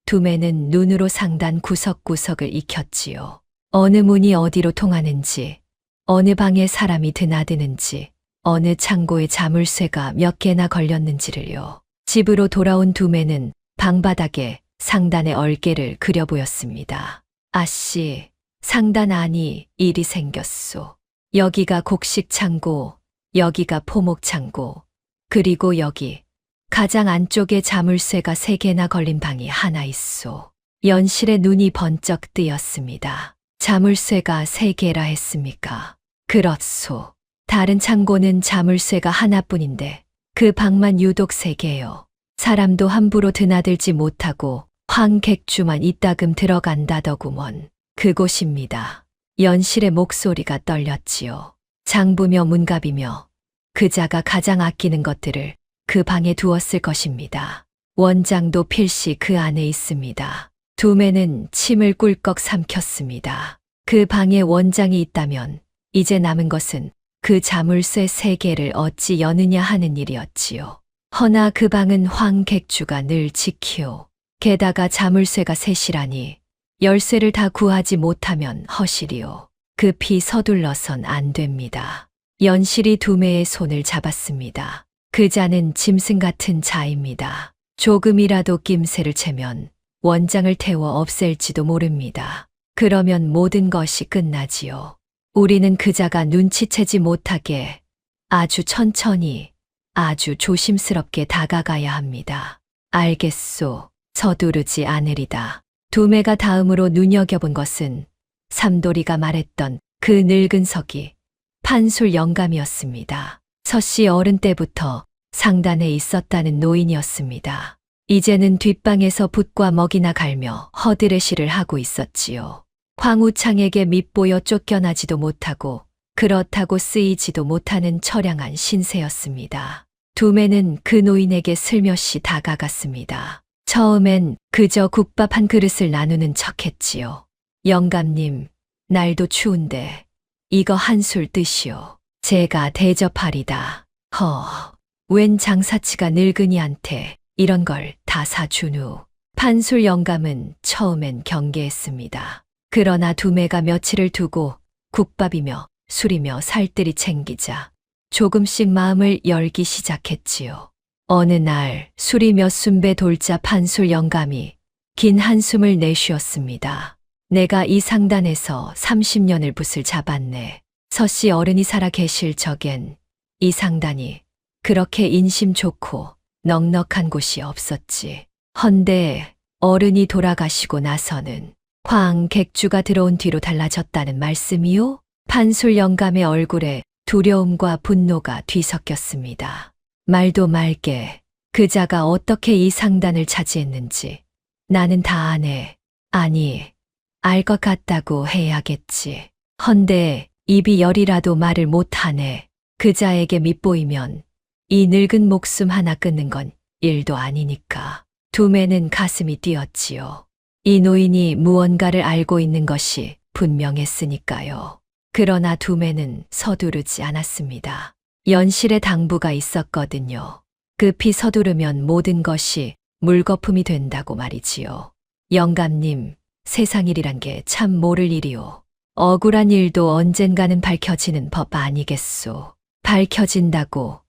두매는 눈으로 상단 구석구석을 익혔지요. 어느 문이 어디로 통하는지, 어느 방에 사람이 드나드는지, 어느 창고에 자물쇠가 몇 개나 걸렸는지를요. 집으로 돌아온 두매는 방바닥에 상단의 얼개를 그려 보였습니다. 아씨, 상단 안이 일이 생겼소. 여기가 곡식 창고, 여기가 포목 창고, 그리고 여기 가장 안쪽에 자물쇠가 3개나 걸린 방이 하나 있소. 연실의 눈이 번쩍 뜨였습니다. 자물쇠가 3개라 했습니까? 그렇소. 다른 창고는 자물쇠가 하나뿐인데 그 방만 유독 3개요. 사람도 함부로 드나들지 못하고 황객주만 이따금 들어간다더구먼. 그곳입니다. 연실의 목소리가 떨렸지요. 장부며 문갑이며 그자가 가장 아끼는 것들을 그 방에 두었을 것입니다. 원장도 필시 그 안에 있습니다. 두매는 침을 꿀꺽 삼켰습니다. 그 방에 원장이 있다면 이제 남은 것은 그 자물쇠 3개를 어찌 여느냐 하는 일이었지요. 허나 그 방은 황객주가 늘 지키오. 게다가 자물쇠가 3이라니 열쇠를 다 구하지 못하면 허실이오. 급히 서둘러선 안 됩니다. 연실이 두매의 손을 잡았습니다. 그 자는 짐승 같은 자입니다. 조금이라도 낌새를 채면 원장을 태워 없앨지도 모릅니다. 그러면 모든 것이 끝나지요. 우리는 그자가 눈치채지 못하게 아주 천천히, 아주 조심스럽게 다가가야 합니다. 알겠소. 서두르지 않으리다. 두매가 다음으로 눈여겨본 것은 삼돌이가 말했던 그 늙은 서기, 판술 영감이었습니다. 서씨 어른 때부터 상단에 있었다는 노인이었습니다. 이제는 뒷방에서 붓과 먹이나 갈며 허드레시를 하고 있었지요. 황우창에게 밉보여 쫓겨나지도 못하고 그렇다고 쓰이지도 못하는 처량한 신세였습니다. 두매는 그 노인에게 슬며시 다가갔습니다. 처음엔 그저 국밥 한 그릇을 나누는 척했지요. 영감님, 날도 추운데 이거 한술 드시오. 제가 대접하리다. 웬 장사치가 늙은이한테 이런 걸 다 사준 후. 판술 영감은 처음엔 경계했습니다. 그러나 두매가 며칠을 두고 국밥이며 술이며 살뜰히 챙기자 조금씩 마음을 열기 시작했지요. 어느 날 술이 몇 순배 돌자 판술 영감이 긴 한숨을 내쉬었습니다. 내가 이 상단에서 30년을 붓을 잡았네. 서씨 어른이 살아 계실 적엔 이 상단이 그렇게 인심 좋고 넉넉한 곳이 없었지. 헌데 어른이 돌아가시고 나서는 황객주가 들어온 뒤로 달라졌다는 말씀이요? 판술 영감의 얼굴에 두려움과 분노가 뒤섞였습니다. 말도 말게 그자가 어떻게 이 상단을 차지했는지 나는 다 아네. 아니, 알 것 같다고 해야겠지. 헌데 입이 열이라도 말을 못하네. 그자에게 밉보이면 이 늙은 목숨 하나 끊는 건 일도 아니니까. 두매는 가슴이 뛰었지요. 이 노인이 무언가를 알고 있는 것이 분명했으니까요. 그러나 두매는 서두르지 않았습니다. 연실에 당부가 있었거든요. 급히 서두르면 모든 것이 물거품이 된다고 말이지요. 영감님, 세상 일이란 게 참 모를 일이오. 억울한 일도 언젠가는 밝혀지는 법 아니겠소. 밝혀진다고,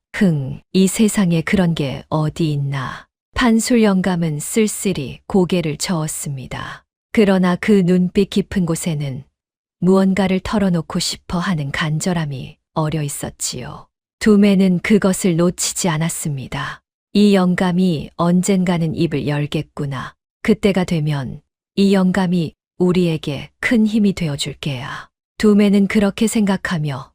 이 세상에 그런 게 어디 있나. 판술 영감은 쓸쓸히 고개를 저었습니다. 그러나 그 눈빛 깊은 곳에는 무언가를 털어놓고 싶어 하는 간절함이 어려 있었지요. 두매는 그것을 놓치지 않았습니다. 이 영감이 언젠가는 입을 열겠구나. 그때가 되면 이 영감이 우리에게 큰 힘이 되어줄 게야. 두매는 그렇게 생각하며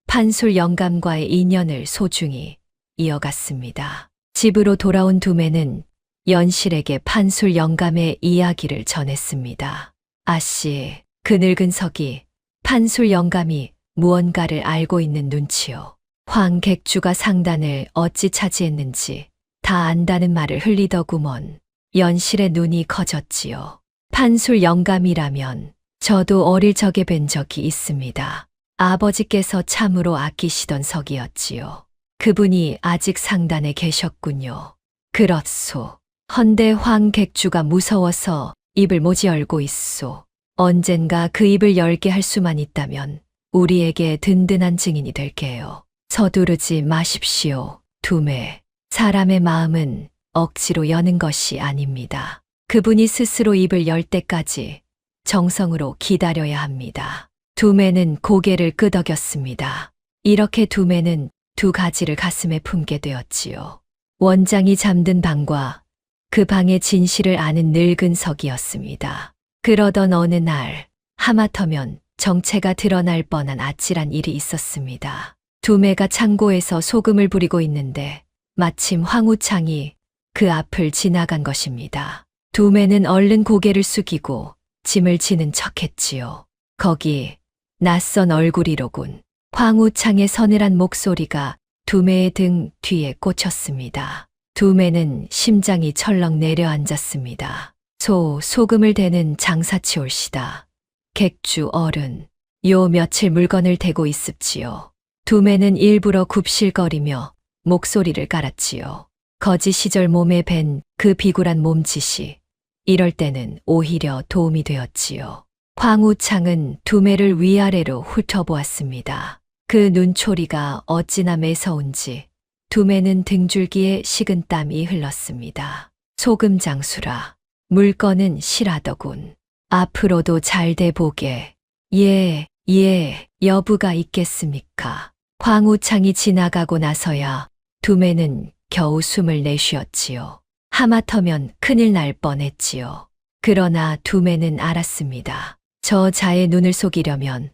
판술 영감과의 인연을 소중히 이어갔습니다. 집으로 돌아온 두매는 연실에게 판술 영감의 이야기를 전했습니다. 아씨, 그 늙은 석이 판술 영감이 무언가를 알고 있는 눈치요. 황객주가 상단을 어찌 차지했는지 다 안다는 말을 흘리더구먼. 연실의 눈이 커졌지요. 판술 영감이라면 저도 어릴 적에 뵌 적이 있습니다. 아버지께서 참으로 아끼시던 석이었지요. 그분이 아직 상단에 계셨군요. 그렇소. 헌데 황객주가 무서워서 입을 모지 열고 있소. 언젠가 그 입을 열게 할 수만 있다면 우리에게 든든한 증인이 될게요. 서두르지 마십시오, 두매. 사람의 마음은 억지로 여는 것이 아닙니다. 그분이 스스로 입을 열 때까지 정성으로 기다려야 합니다. 두매는 고개를 끄덕였습니다. 이렇게 두매는 2가지를 가슴에 품게 되었지요. 원장이 잠든 방과 그 방의 진실을 아는 늙은 석이었습니다. 그러던 어느 날 하마터면 정체가 드러날 뻔한 아찔한 일이 있었습니다. 두매가 창고에서 소금을 부리고 있는데 마침 황우창이 그 앞을 지나간 것입니다. 두매는 얼른 고개를 숙이고 짐을 지는 척했지요. 거기 낯선 얼굴이로군. 황우창의 서늘한 목소리가 두매의 등 뒤에 꽂혔습니다. 두매는 심장이 철렁 내려앉았습니다. 소금을 대는 장사치 올시다. 객주 어른, 요 며칠 물건을 대고 있습지요. 두매는 일부러 굽실거리며 목소리를 깔았지요. 거지 시절 몸에 밴 그 비굴한 몸짓이 이럴 때는 오히려 도움이 되었지요. 황우창은 두매를 위아래로 훑어보았습니다. 그 눈초리가 어찌나 매서운지 두매는 등줄기에 식은 땀이 흘렀습니다. 소금 장수라. 물건은 실하더군. 앞으로도 잘 돼 보게. 예, 여부가 있겠습니까? 황우창이 지나가고 나서야 두매는 겨우 숨을 내쉬었지요. 하마터면 큰일 날 뻔했지요. 그러나 두매는 알았습니다. 저자의 눈을 속이려면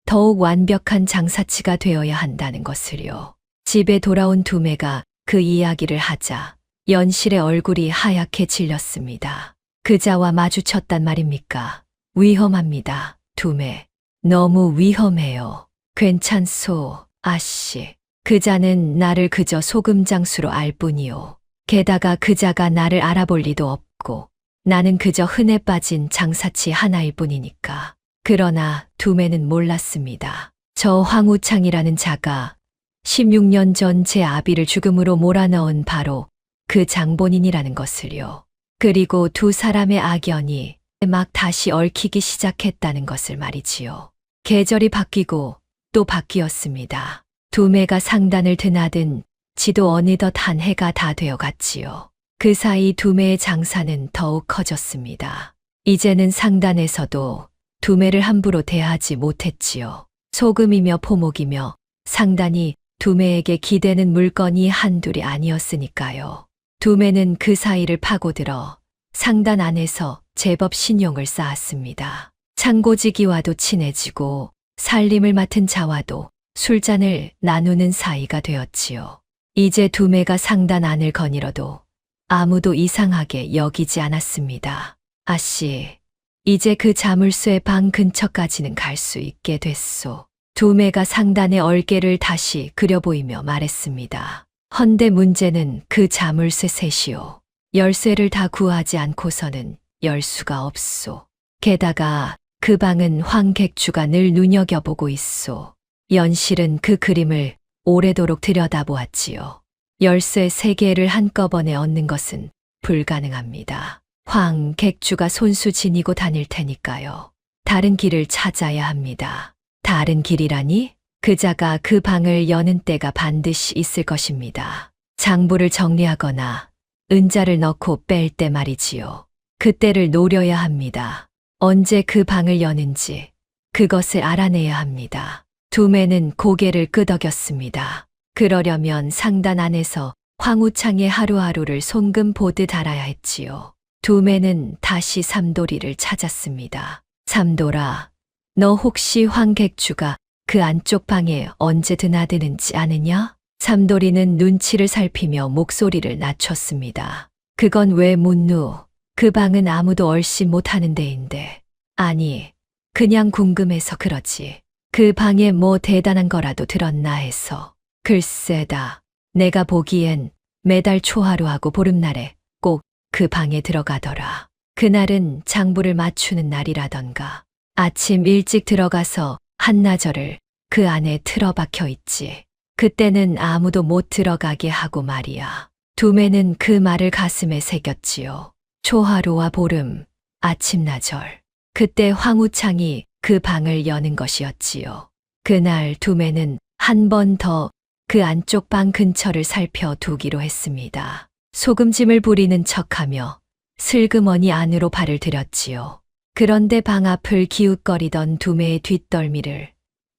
더욱 완벽한 장사치가 되어야 한다는 것을요. 집에 돌아온 두매가 그 이야기를 하자 연실의 얼굴이 하얗게 질렸습니다. 그자와 마주쳤단 말입니까? 위험합니다, 두매. 너무 위험해요. 괜찮소, 아씨. 그자는 나를 그저 소금장수로 알 뿐이요. 게다가 그자가 나를 알아볼 리도 없고 나는 그저 흔해 빠진 장사치 하나일 뿐이니까. 그러나 두매는 몰랐습니다. 저 황우창이라는 자가 16년 전 제 아비를 죽음으로 몰아넣은 바로 그 장본인이라는 것을요. 그리고 두 사람의 악연이 막 다시 얽히기 시작했다는 것을 말이지요. 계절이 바뀌고 또 바뀌었습니다. 두매가 상단을 드나든 지도 어느덧 한 해가 다 되어 갔지요. 그 사이 두매의 장사는 더욱 커졌습니다. 이제는 상단에서도 두매를 함부로 대하지 못했지요. 소금이며 포목이며 상단이 두매에게 기대는 물건이 한둘이 아니었으니까요. 두매는 그 사이를 파고들어 상단 안에서 제법 신용을 쌓았습니다. 창고지기와도 친해지고 살림을 맡은 자와도 술잔을 나누는 사이가 되었지요. 이제 두매가 상단 안을 거닐어도 아무도 이상하게 여기지 않았습니다. 아씨, 이제 그 자물쇠 방 근처까지는 갈 수 있게 됐소. 두매가 상단의 얼개를 다시 그려보이며 말했습니다. 헌데 문제는 그 자물쇠 셋이요. 열쇠를 다 구하지 않고서는 열 수가 없소. 게다가 그 방은 황객주가 늘 눈여겨보고 있소. 연실은 그 그림을 오래도록 들여다보았지요. 열쇠 3개를 한꺼번에 얻는 것은 불가능합니다. 황객주가 손수 지니고 다닐 테니까요. 다른 길을 찾아야 합니다. 다른 길이라니? 그자가 그 방을 여는 때가 반드시 있을 것입니다. 장부를 정리하거나 은자를 넣고 뺄 때 말이지요. 그때를 노려야 합니다. 언제 그 방을 여는지 그것을 알아내야 합니다. 두매는 고개를 끄덕였습니다. 그러려면 상단 안에서 황우창의 하루하루를 손금 보듯 알아야 했지요. 두매는 다시 삼돌이를 찾았습니다. 삼돌아, 너 혹시 황객주가 그 안쪽 방에 언제 드나드는지 아느냐? 삼돌이는 눈치를 살피며 목소리를 낮췄습니다. 그건 왜 묻누? 그 방은 아무도 얼씬 못하는 데인데. 아니, 그냥 궁금해서 그러지. 그 방에 뭐 대단한 거라도 들었나 해서. 글쎄다. 내가 보기엔 매달 초하루하고 보름날에 꼭 그 방에 들어가더라. 그날은 장부를 맞추는 날이라던가. 아침 일찍 들어가서 한나절을 그 안에 틀어박혀 있지. 그때는 아무도 못 들어가게 하고 말이야. 두매는 그 말을 가슴에 새겼지요. 초하루와 보름, 아침나절. 그때 황우창이 그 방을 여는 것이었지요. 그날 두매는 한 번 더 그 안쪽 방 근처를 살펴두기로 했습니다. 소금짐을 부리는 척하며 슬그머니 안으로 발을 들였지요. 그런데 방 앞을 기웃거리던 두매의 뒷덜미를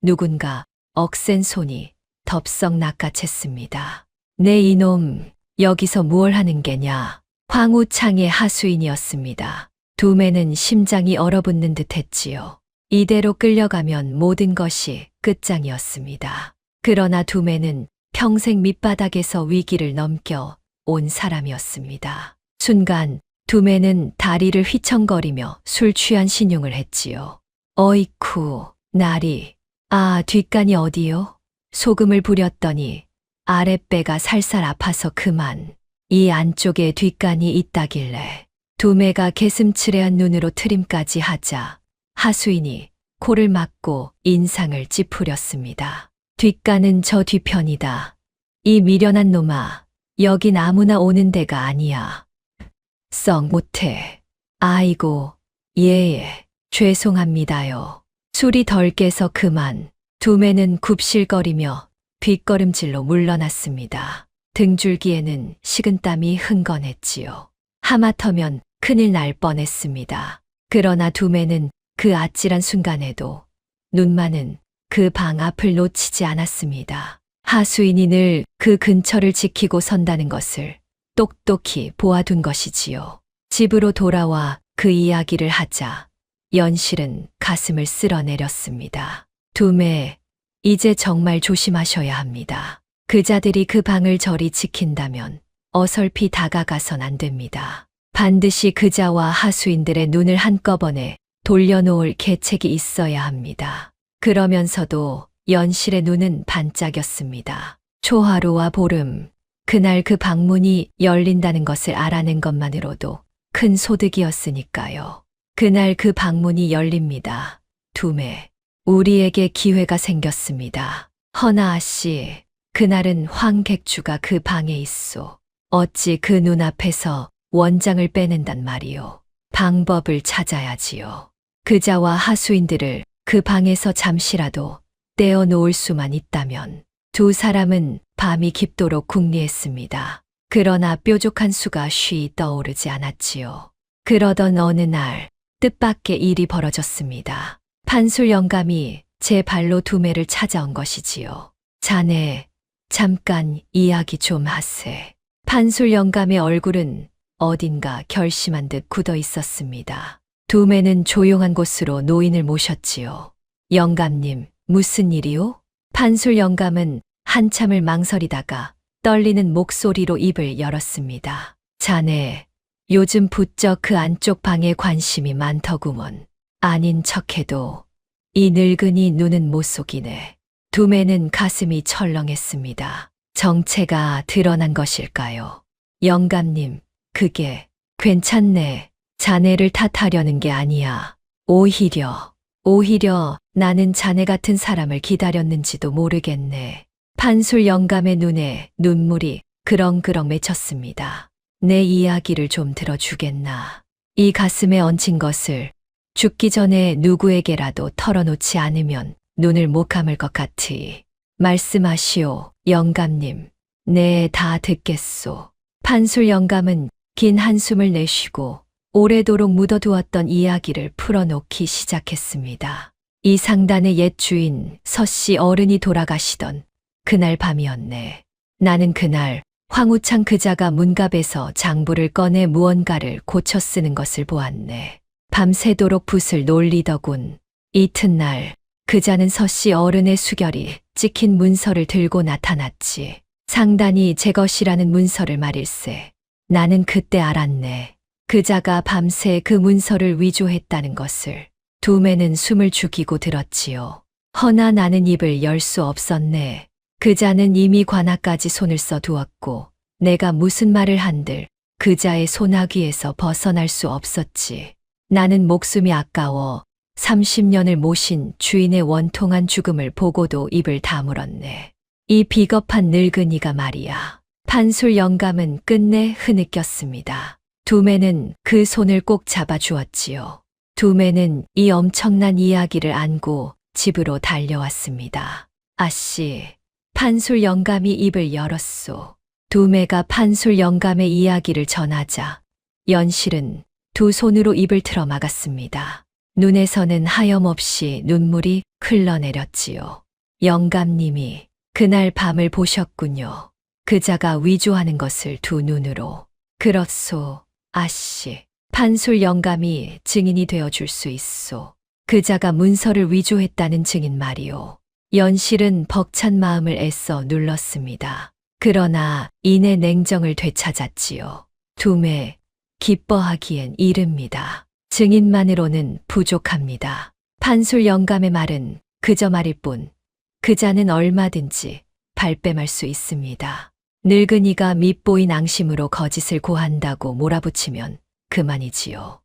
누군가 억센 손이 덥석 낚아챘습니다. 내 이놈, 여기서 무얼 하는 게냐? 황우창의 하수인이었습니다. 두매는 심장이 얼어붙는 듯 했지요. 이대로 끌려가면 모든 것이 끝장이었습니다. 그러나 두매는 평생 밑바닥에서 위기를 넘겨 온 사람이었습니다. 순간 두매는 다리를 휘청거리며 술 취한 신용을 했지요. 어이쿠, 나리. 아, 뒷간이 어디요? 소금을 부렸더니 아랫배가 살살 아파서 그만. 이 안쪽에 뒷간이 있다길래 두매가 개슴츠레한 눈으로 트림까지 하자 하수인이 코를 막고 인상을 찌푸렸습니다. 뒷간은 저 뒤편이다. 이 미련한 놈아, 여긴 아무나 오는 데가 아니야. 썩 못해. 아이고, 예, 죄송합니다요. 술이 덜 깨서 그만. 두매는 굽실거리며 뒷걸음질로 물러났습니다. 등줄기에는 식은땀이 흥건했지요. 하마터면 큰일 날 뻔했습니다. 그러나 두매는 그 아찔한 순간에도 눈만은 그 방 앞을 놓치지 않았습니다. 하수인이 늘 그 근처를 지키고 선다는 것을 똑똑히 보아둔 것이지요. 집으로 돌아와 그 이야기를 하자 연실은 가슴을 쓸어내렸습니다. 두매, 이제 정말 조심하셔야 합니다. 그자들이 그 방을 저리 지킨다면 어설피 다가가선 안 됩니다. 반드시 그자와 하수인들의 눈을 한꺼번에 돌려놓을 계책이 있어야 합니다. 그러면서도 연실의 눈은 반짝였습니다. 초하루와 보름, 그날 그 방문이 열린다는 것을 알아낸 것만으로도 큰 소득이었으니까요. 그날 그 방문이 열립니다. 두매, 우리에게 기회가 생겼습니다. 허나 아씨, 그날은 황객주가 그 방에 있소. 어찌 그 눈앞에서 원장을 빼낸단 말이오. 방법을 찾아야지요. 그자와 하수인들을 그 방에서 잠시라도 떼어놓을 수만 있다면 두 사람은 밤이 깊도록 궁리했습니다. 그러나 뾰족한 수가 쉬 떠오르지 않았지요. 그러던 어느 날 뜻밖의 일이 벌어졌습니다. 판술 영감이 제 발로 두매를 찾아온 것이지요. 자네, 잠깐 이야기 좀 하세. 판술 영감의 얼굴은 어딘가 결심한 듯 굳어 있었습니다. 두매는 조용한 곳으로 노인을 모셨지요. 영감님, 무슨 일이요? 판술 영감은 한참을 망설이다가 떨리는 목소리로 입을 열었습니다. 자네, 요즘 부쩍 그 안쪽 방에 관심이 많더구먼. 아닌 척해도 이 늙은이 눈은 못 속이네. 두매는 가슴이 철렁했습니다. 정체가 드러난 것일까요? 영감님, 그게 괜찮네. 자네를 탓하려는 게 아니야. 오히려 나는 자네 같은 사람을 기다렸는지도 모르겠네. 판술 영감의 눈에 눈물이 그렁그렁 맺혔습니다. 내 이야기를 좀 들어주겠나. 이 가슴에 얹힌 것을 죽기 전에 누구에게라도 털어놓지 않으면 눈을 못 감을 것 같으니 말씀하시오, 영감님. 네, 다 듣겠소. 판술 영감은 긴 한숨을 내쉬고 오래도록 묻어두었던 이야기를 풀어놓기 시작했습니다. 이 상단의 옛 주인 서씨 어른이 돌아가시던 그날 밤이었네. 나는 그날 황우창 그자가 문갑에서 장부를 꺼내 무언가를 고쳐 쓰는 것을 보았네. 밤새도록 붓을 놀리더군. 이튿날 그자는 서씨 어른의 수결이 찍힌 문서를 들고 나타났지. 상단이 제 것이라는 문서를 말일세. 나는 그때 알았네. 그자가 밤새 그 문서를 위조했다는 것을. 두매는 숨을 죽이고 들었지요. 허나 나는 입을 열 수 없었네. 그자는 이미 관아까지 손을 써두었고 내가 무슨 말을 한들 그자의 소나귀에서 벗어날 수 없었지. 나는 목숨이 아까워 30년을 모신 주인의 원통한 죽음을 보고도 입을 다물었네. 이 비겁한 늙은이가 말이야. 판술 영감은 끝내 흐느꼈습니다. 두매는 그 손을 꼭 잡아주었지요. 두매는 이 엄청난 이야기를 안고 집으로 달려왔습니다. 아씨, 판술 영감이 입을 열었소. 두매가 판술 영감의 이야기를 전하자 연실은 두 손으로 입을 틀어 막았습니다. 눈에서는 하염없이 눈물이 흘러내렸지요. 영감님이 그날 밤을 보셨군요. 그자가 위조하는 것을 두 눈으로. 그렇소, 아씨. 판술 영감이 증인이 되어 줄 수 있소. 그자가 문서를 위조했다는 증인 말이오. 연실은 벅찬 마음을 애써 눌렀습니다. 그러나 이내 냉정을 되찾았지요. 두매, 기뻐하기엔 이릅니다. 증인만으로는 부족합니다. 판술 영감의 말은 그저 말일 뿐, 그자는 얼마든지 발뺌할 수 있습니다. 늙은이가 밉보인 앙심으로 거짓을 고한다고 몰아붙이면 그만이지요.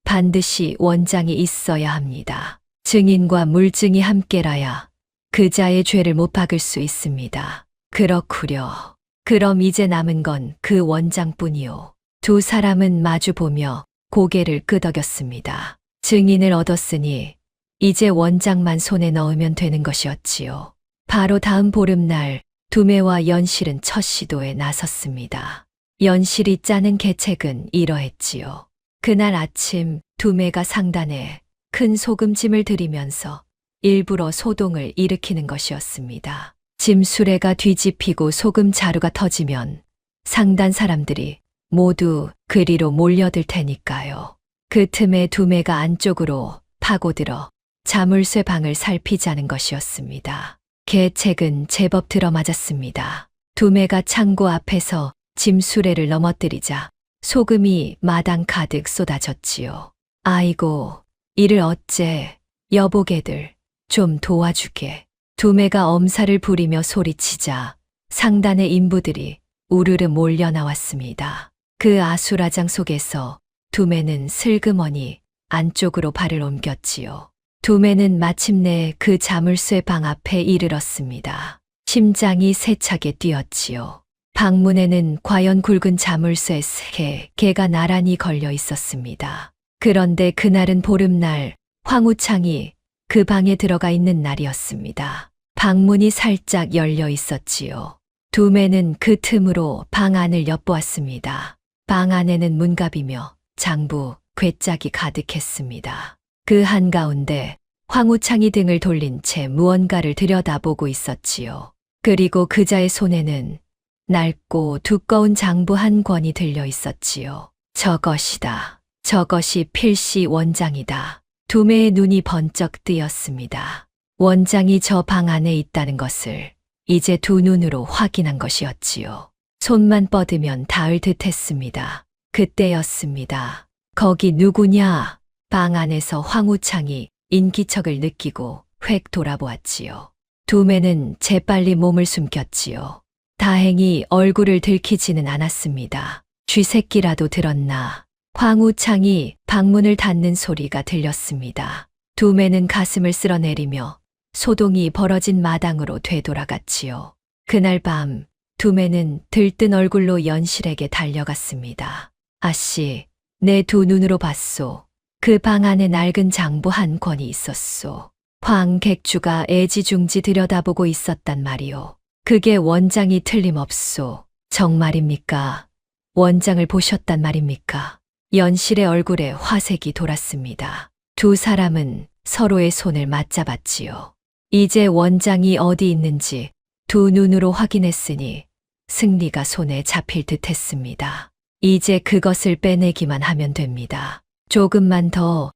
반드시 원장이 있어야 합니다. 증인과 물증이 함께라야 그자의 죄를 못 박을 수 있습니다. 그렇구려. 그럼 이제 남은 건 그 원장뿐이요. 두 사람은 마주보며 고개를 끄덕였습니다. 증인을 얻었으니 이제 원장만 손에 넣으면 되는 것이었지요. 바로 다음 보름날 두매와 연실은 첫 시도에 나섰습니다. 연실이 짜는 계책은 이러했지요. 그날 아침 두매가 상단에 큰 소금짐을 들이면서 일부러 소동을 일으키는 것이었습니다. 짐 수레가 뒤집히고 소금 자루가 터지면 상단 사람들이 모두 그리로 몰려들 테니까요. 그 틈에 두매가 안쪽으로 파고들어 자물쇠 방을 살피자는 것이었습니다. 계책은 제법 들어맞았습니다. 두매가 창고 앞에서 짐 수레를 넘어뜨리자 소금이 마당 가득 쏟아졌지요. 아이고, 이를 어째, 여보게들, 좀 도와주게. 두매가 엄살을 부리며 소리치자 상단의 인부들이 우르르 몰려 나왔습니다. 그 아수라장 속에서 두매는 슬그머니 안쪽으로 발을 옮겼지요. 두매는 마침내 그 자물쇠 방 앞에 이르렀습니다. 심장이 세차게 뛰었지요. 방문에는 과연 굵은 자물쇠 3개가 나란히 걸려 있었습니다. 그런데 그날은 보름날 황우창이 그 방에 들어가 있는 날이었습니다. 방문이 살짝 열려 있었지요. 두매는 그 틈으로 방 안을 엿보았습니다. 방 안에는 문갑이며 장부, 괴짝이 가득했습니다. 그 한가운데 황우창이 등을 돌린 채 무언가를 들여다보고 있었지요. 그리고 그자의 손에는 낡고 두꺼운 장부 한 권이 들려 있었지요. 저것이다. 저것이 필시 원장이다. 두매의 눈이 번쩍 뜨였습니다. 원장이 저 방 안에 있다는 것을 이제 두 눈으로 확인한 것이었지요. 손만 뻗으면 닿을 듯 했습니다. 그때였습니다. 거기 누구냐? 방 안에서 황우창이 인기척을 느끼고 획 돌아보았지요. 두매는 재빨리 몸을 숨겼지요. 다행히 얼굴을 들키지는 않았습니다. 쥐새끼라도 들었나? 황우창이 방문을 닫는 소리가 들렸습니다. 두매는 가슴을 쓸어내리며 소동이 벌어진 마당으로 되돌아갔지요. 그날 밤 두매는 들뜬 얼굴로 연실에게 달려갔습니다. 아씨, 내 두 눈으로 봤소. 그 방 안에 낡은 장부 한 권이 있었소. 황객주가 애지중지 들여다보고 있었단 말이오. 그게 원장이 틀림없소. 정말입니까? 원장을 보셨단 말입니까? 연실의 얼굴에 화색이 돌았습니다. 두 사람은 서로의 손을 맞잡았지요. 이제 원장이 어디 있는지 두 눈으로 확인했으니 승리가 손에 잡힐 듯 했습니다. 이제 그것을 빼내기만 하면 됩니다. 조금만 더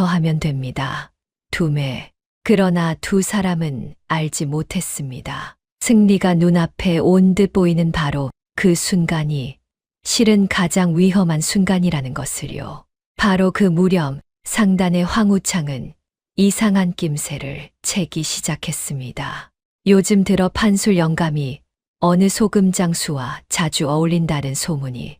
하면 됩니다. 두매. 그러나 두 사람은 알지 못했습니다. 승리가 눈앞에 온 듯 보이는 바로 그 순간이 실은 가장 위험한 순간이라는 것을요. 바로 그 무렵 상단의 황우창은 이상한 낌새를 채기 시작했습니다. 요즘 들어 판술 영감이 어느 소금장수와 자주 어울린다는 소문이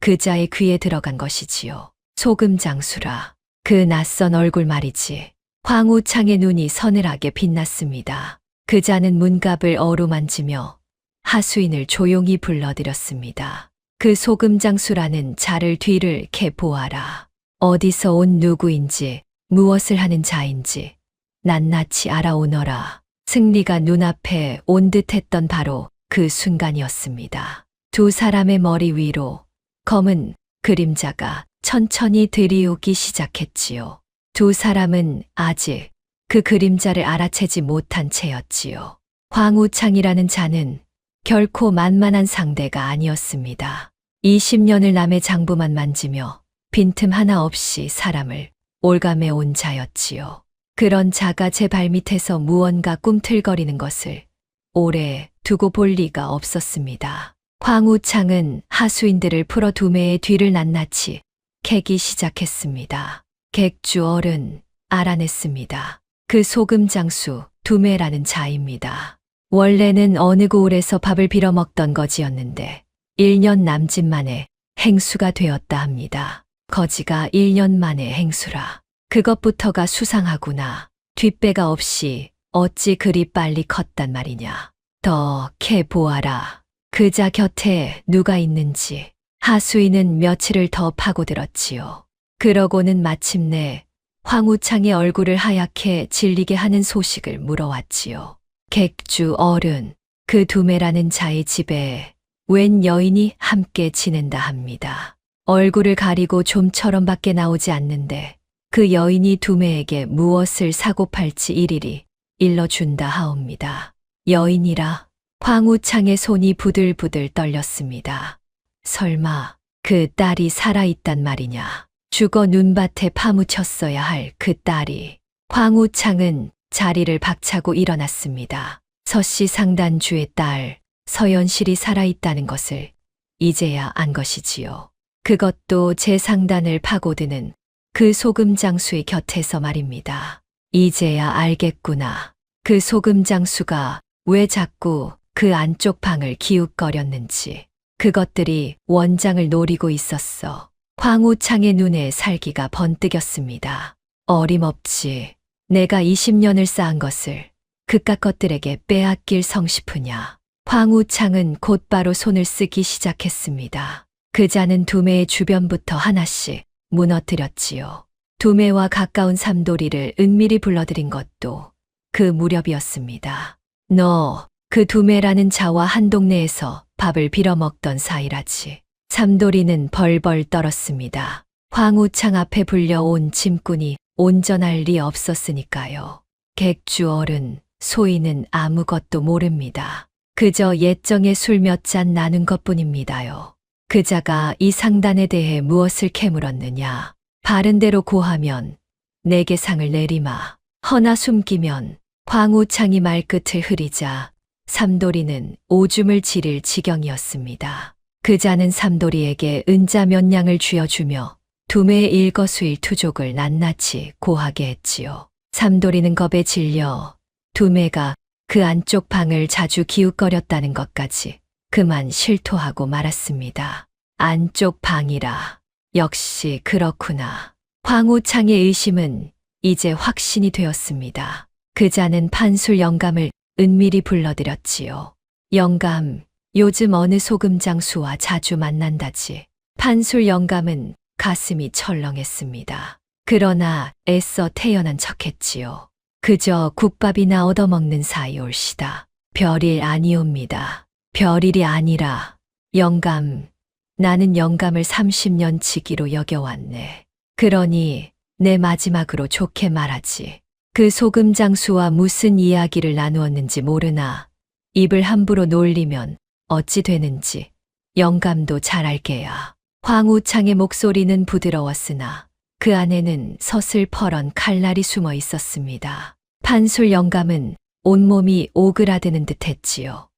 그자의 귀에 들어간 것이지요. 소금장수라. 그 낯선 얼굴 말이지. 황우창의 눈이 서늘하게 빛났습니다. 그자는 문갑을 어루만지며 하수인을 조용히 불러들였습니다. 그 소금장수라는 자를 뒤를 캐 보아라. 어디서 온 누구인지 무엇을 하는 자인지 낱낱이 알아오너라. 승리가 눈앞에 온 듯했던 바로 그 순간이었습니다. 두 사람의 머리 위로 검은 그림자가 천천히 들이오기 시작했지요. 두 사람은 아직 그 그림자를 알아채지 못한 채였지요. 황우창이라는 자는 결코 만만한 상대가 아니었습니다. 20년을 남의 장부만 만지며 빈틈 하나 없이 사람을 올감해 온 자였지요. 그런 자가 제 발밑에서 무언가 꿈틀거리는 것을 오래 두고 볼 리가 없었습니다. 황우창은 하수인들을 풀어 두매의 뒤를 낱낱이 캐기 시작했습니다. 객주 어른 알아냈습니다. 그 소금장수 두매라는 자입니다. 원래는 어느 고을에서 밥을 빌어먹던 거지였는데 1년 남짓 만에 행수가 되었다 합니다. 거지가 1년 만에 행수라. 그것부터가 수상하구나. 뒷배가 없이 어찌 그리 빨리 컸단 말이냐. 더 캐 보아라. 그자 곁에 누가 있는지. 하수인은 며칠을 더 파고들었지요. 그러고는 마침내 황우창의 얼굴을 하얗게 질리게 하는 소식을 물어왔지요. 객주 어른, 그 두매라는 자의 집에 웬 여인이 함께 지낸다 합니다. 얼굴을 가리고 좀처럼밖에 나오지 않는데 그 여인이 두매에게 무엇을 사고 팔지 일일이 일러준다 하옵니다. 여인이라 황우창의 손이 부들부들 떨렸습니다. 설마 그 딸이 살아있단 말이냐. 죽어 눈밭에 파묻혔어야 할 그 딸이. 황우창은 자리를 박차고 일어났습니다. 서씨 상단주의 딸 서연실이 살아있다는 것을 이제야 안 것이지요. 그것도 제 상단을 파고드는 그 소금장수의 곁에서 말입니다. 이제야 알겠구나. 그 소금장수가 왜 자꾸 그 안쪽 방을 기웃거렸는지. 그것들이 원장을 노리고 있었어. 황우창의 눈에 살기가 번뜩였습니다. 어림없지. 내가 20년을 쌓은 것을 그깟 것들에게 빼앗길 성시프냐. 황우창은 곧바로 손을 쓰기 시작했습니다. 그자는 두매의 주변부터 하나씩 무너뜨렸지요. 두매와 가까운 삼돌이를 은밀히 불러들인 것도 그 무렵이었습니다. 너, 그 두매라는 자와 한 동네에서 밥을 빌어먹던 사이라지. 삼돌이는 벌벌 떨었습니다. 황우창 앞에 불려온 짐꾼이 온전할 리 없었으니까요. 객주 어른, 소인은 아무것도 모릅니다. 그저 옛정에 술 몇 잔 나눈 것뿐입니다요. 그자가 이 상단에 대해 무엇을 캐물었느냐. 바른대로 고하면 내게 상을 내리마. 허나 숨기면. 황우창이 말끝을 흐리자 삼돌이는 오줌을 지릴 지경이었습니다. 그자는 삼돌이에게 은자 몇 냥을 쥐어주며 두매의 일거수일투족을 낱낱이 고하게 했지요. 삼돌이는 겁에 질려 두매가 그 안쪽 방을 자주 기웃거렸다는 것까지 그만 실토하고 말았습니다. 안쪽 방이라. 역시 그렇구나. 황우창의 의심은 이제 확신이 되었습니다. 그자는 판술 영감을 은밀히 불러들였지요. 영감, 요즘 어느 소금장수와 자주 만난다지. 판술 영감은 가슴이 철렁했습니다. 그러나 애써 태연한 척했지요. 그저 국밥이나 얻어먹는 사이올시다. 별일 아니옵니다. 별일이 아니라 영감, 나는 영감을 30년 지기로 여겨왔네. 그러니 내 마지막으로 좋게 말하지. 그 소금장수와 무슨 이야기를 나누었는지 모르나 입을 함부로 놀리면 어찌 되는지 영감도 잘 알게야. 황우창의 목소리는 부드러웠으나 그 안에는 서슬퍼런 칼날이 숨어 있었습니다. 판술 영감은 온몸이 오그라드는 듯 했지요.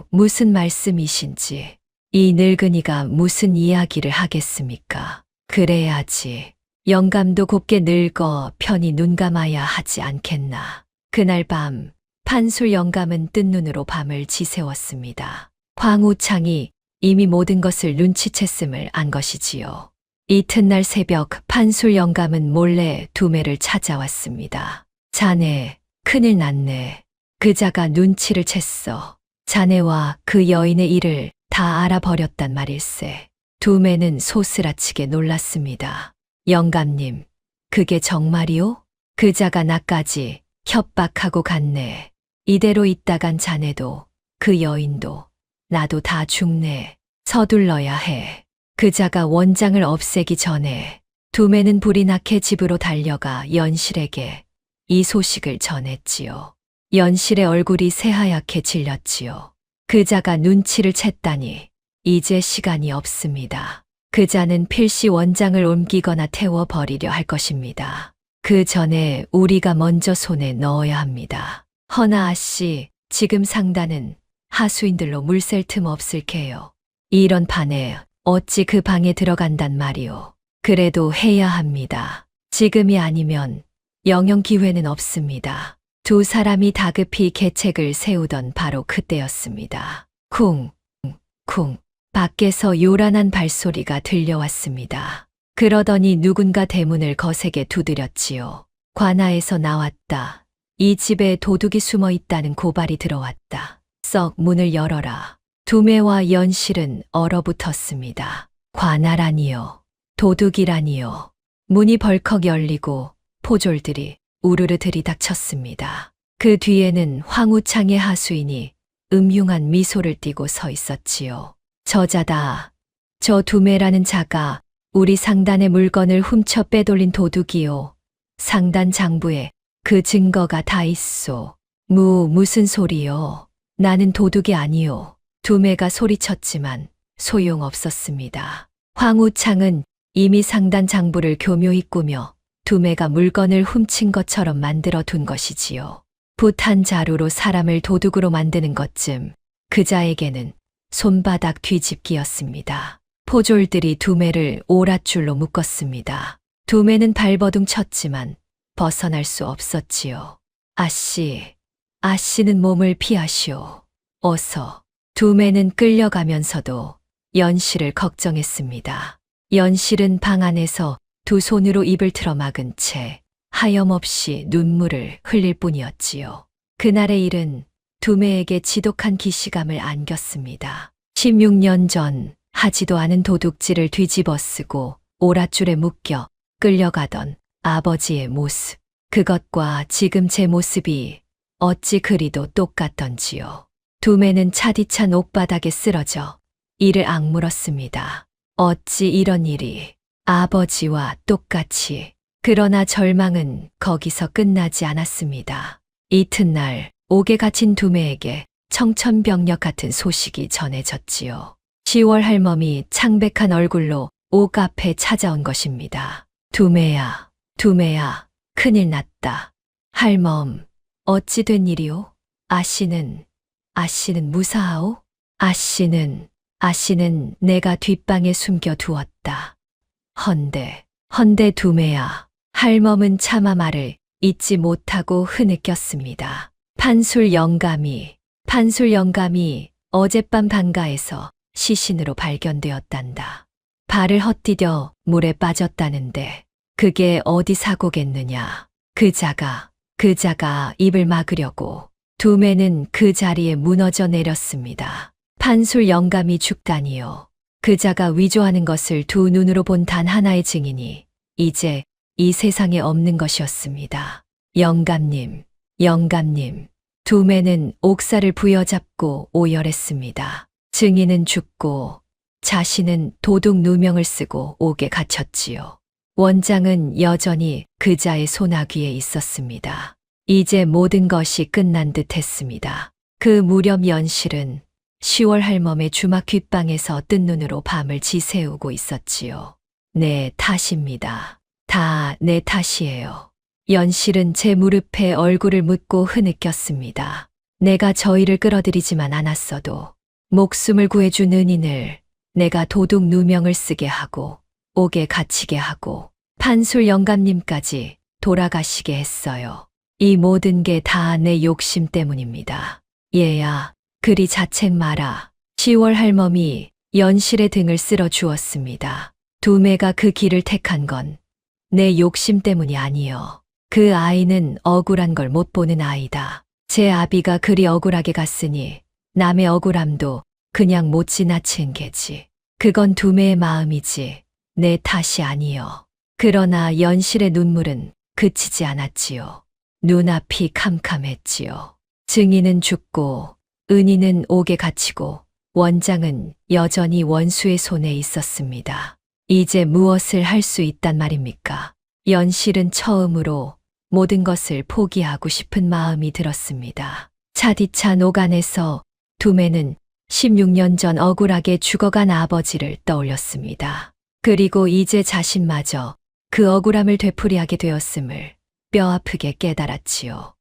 무슨 말씀이신지. 이 늙은이가 무슨 이야기를 하겠습니까? 그래야지. 영감도 곱게 늙어 편히 눈 감아야 하지 않겠나. 그날 밤 판술 영감은 뜬 눈으로 밤을 지새웠습니다. 황우창이 이미 모든 것을 눈치챘음을 안 것이지요. 이튿날 새벽 판술 영감은 몰래 두매를 찾아왔습니다. 자네, 큰일 났네. 그자가 눈치를 챘어. 자네와 그 여인의 일을 다 알아버렸단 말일세. 두매는 소스라치게 놀랐습니다. 영감님, 그게 정말이오? 그자가 나까지 협박하고 갔네. 이대로 있다간 자네도 그 여인도 나도 다 죽네. 서둘러야 해. 그자가 원장을 없애기 전에 두매는 불이 나게 집으로 달려가 연실에게 이 소식을 전했지요. 연실의 얼굴이 새하얗게 질렸지요. 그자가 눈치를 챘다니 이제 시간이 없습니다. 그자는 필시 원장을 옮기거나 태워버리려 할 것입니다. 그 전에 우리가 먼저 손에 넣어야 합니다. 허나 아씨, 지금 상단은 하수인들로 물샐 틈 없을 게요. 이런 판에 어찌 그 방에 들어간단 말이오. 그래도 해야 합니다. 지금이 아니면 영영 기회는 없습니다. 두 사람이 다급히 계책을 세우던 바로 그때였습니다. 쿵, 쿵. 밖에서 요란한 발소리가 들려왔습니다. 그러더니 누군가 대문을 거세게 두드렸지요. 관아에서 나왔다. 이 집에 도둑이 숨어 있다는 고발이 들어왔다. 썩 문을 열어라. 두매와 연실은 얼어붙었습니다. 관아라니요. 도둑이라니요. 문이 벌컥 열리고 포졸들이 우르르 들이닥쳤습니다. 그 뒤에는 황우창의 하수인이 음흉한 미소를 띠고 서 있었지요. 저자다. 저 두매라는 자가 우리 상단의 물건을 훔쳐 빼돌린 도둑이요. 상단 장부에 그 증거가 다 있소. 무슨 소리요. 나는 도둑이 아니요. 두매가 소리쳤지만 소용없었습니다. 황우창은 이미 상단 장부를 교묘히 꾸며 두매가 물건을 훔친 것처럼 만들어 둔 것이지요. 붓한 자루로 사람을 도둑으로 만드는 것쯤 그 자에게는 손바닥 뒤집기였습니다. 포졸들이 두매를 오랏줄로 묶었습니다. 두매는 발버둥 쳤지만 벗어날 수 없었지요. 아씨는 몸을 피하시오. 어서. 두매는 끌려가면서도 연실을 걱정했습니다. 연실은 방 안에서 두 손으로 입을 틀어 막은 채 하염없이 눈물을 흘릴 뿐이었지요. 그날의 일은 두매에게 지독한 기시감을 안겼습니다. 16년 전 하지도 않은 도둑질을 뒤집어 쓰고 오랏줄에 묶여 끌려가던 아버지의 모습. 그것과 지금 제 모습이 어찌 그리도 똑같던지요. 두매는 차디찬 옥바닥에 쓰러져 이를 악물었습니다. 어찌 이런 일이 아버지와 똑같이. 그러나 절망은 거기서 끝나지 않았습니다. 이튿날 옥에 갇힌 두매에게 청천벽력 같은 소식이 전해졌지요. 10월 할멈이 창백한 얼굴로 옥 앞에 찾아온 것입니다. 두매야, 큰일 났다. 할멈, 어찌 된 일이오? 아씨는 무사하오? 아씨는 내가 뒷방에 숨겨 두었다. 헌데 두매야. 할멈은 차마 말을 잇지 못하고 흐느꼈습니다. 판술 영감이 어젯밤 방가에서 시신으로 발견되었단다. 발을 헛디뎌 물에 빠졌다는데 그게 어디 사고겠느냐. 그 자가 입을 막으려고 두매는 그 자리에 무너져 내렸습니다. 판술 영감이 죽다니요. 그 자가 위조하는 것을 두 눈으로 본 단 하나의 증인이 이제 이 세상에 없는 것이었습니다. 영감님. 두매는 옥살을 부여잡고 오열했습니다. 증인은 죽고 자신은 도둑 누명을 쓰고 옥에 갇혔지요. 원장은 여전히 그자의 소나귀에 있었습니다. 이제 모든 것이 끝난 듯 했습니다. 그 무렵 연실은 10월 할멈의 주막 뒷방에서 뜬 눈으로 밤을 지새우고 있었지요. 내 탓입니다. 다 내 탓이에요. 연실은 제 무릎에 얼굴을 묻고 흐느꼈습니다. 내가 저희를 끌어들이지만 않았어도 목숨을 구해준 은인을 내가 도둑 누명을 쓰게 하고 옥에 갇히게 하고 판술 영감님까지 돌아가시게 했어요. 이 모든 게 다 내 욕심 때문입니다. 얘야, 그리 자책 마라. 10월 할멈이 연실의 등을 쓸어 주었습니다. 두매가 그 길을 택한 건 내 욕심 때문이 아니요. 그 아이는 억울한 걸 못 보는 아이다. 제 아비가 그리 억울하게 갔으니 남의 억울함도 그냥 못 지나친 게지. 그건 두매의 마음이지 내 탓이 아니요. 그러나 연실의 눈물은 그치지 않았지요. 눈앞이 캄캄했지요. 증인은 죽고 은인은 옥에 갇히고 원장은 여전히 원수의 손에 있었습니다. 이제 무엇을 할 수 있단 말입니까? 연실은 처음으로 모든 것을 포기하고 싶은 마음이 들었습니다. 차디찬 옥 안에서 두매는 16년 전 억울하게 죽어간 아버지를 떠올렸습니다. 그리고 이제 자신마저 그 억울함을 되풀이하게 되었음을 뼈아프게 깨달았지요.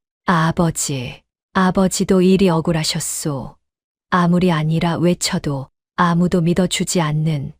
아버지도 일이 억울하셨소. 아무리 아니라 외쳐도 아무도 믿어주지 않는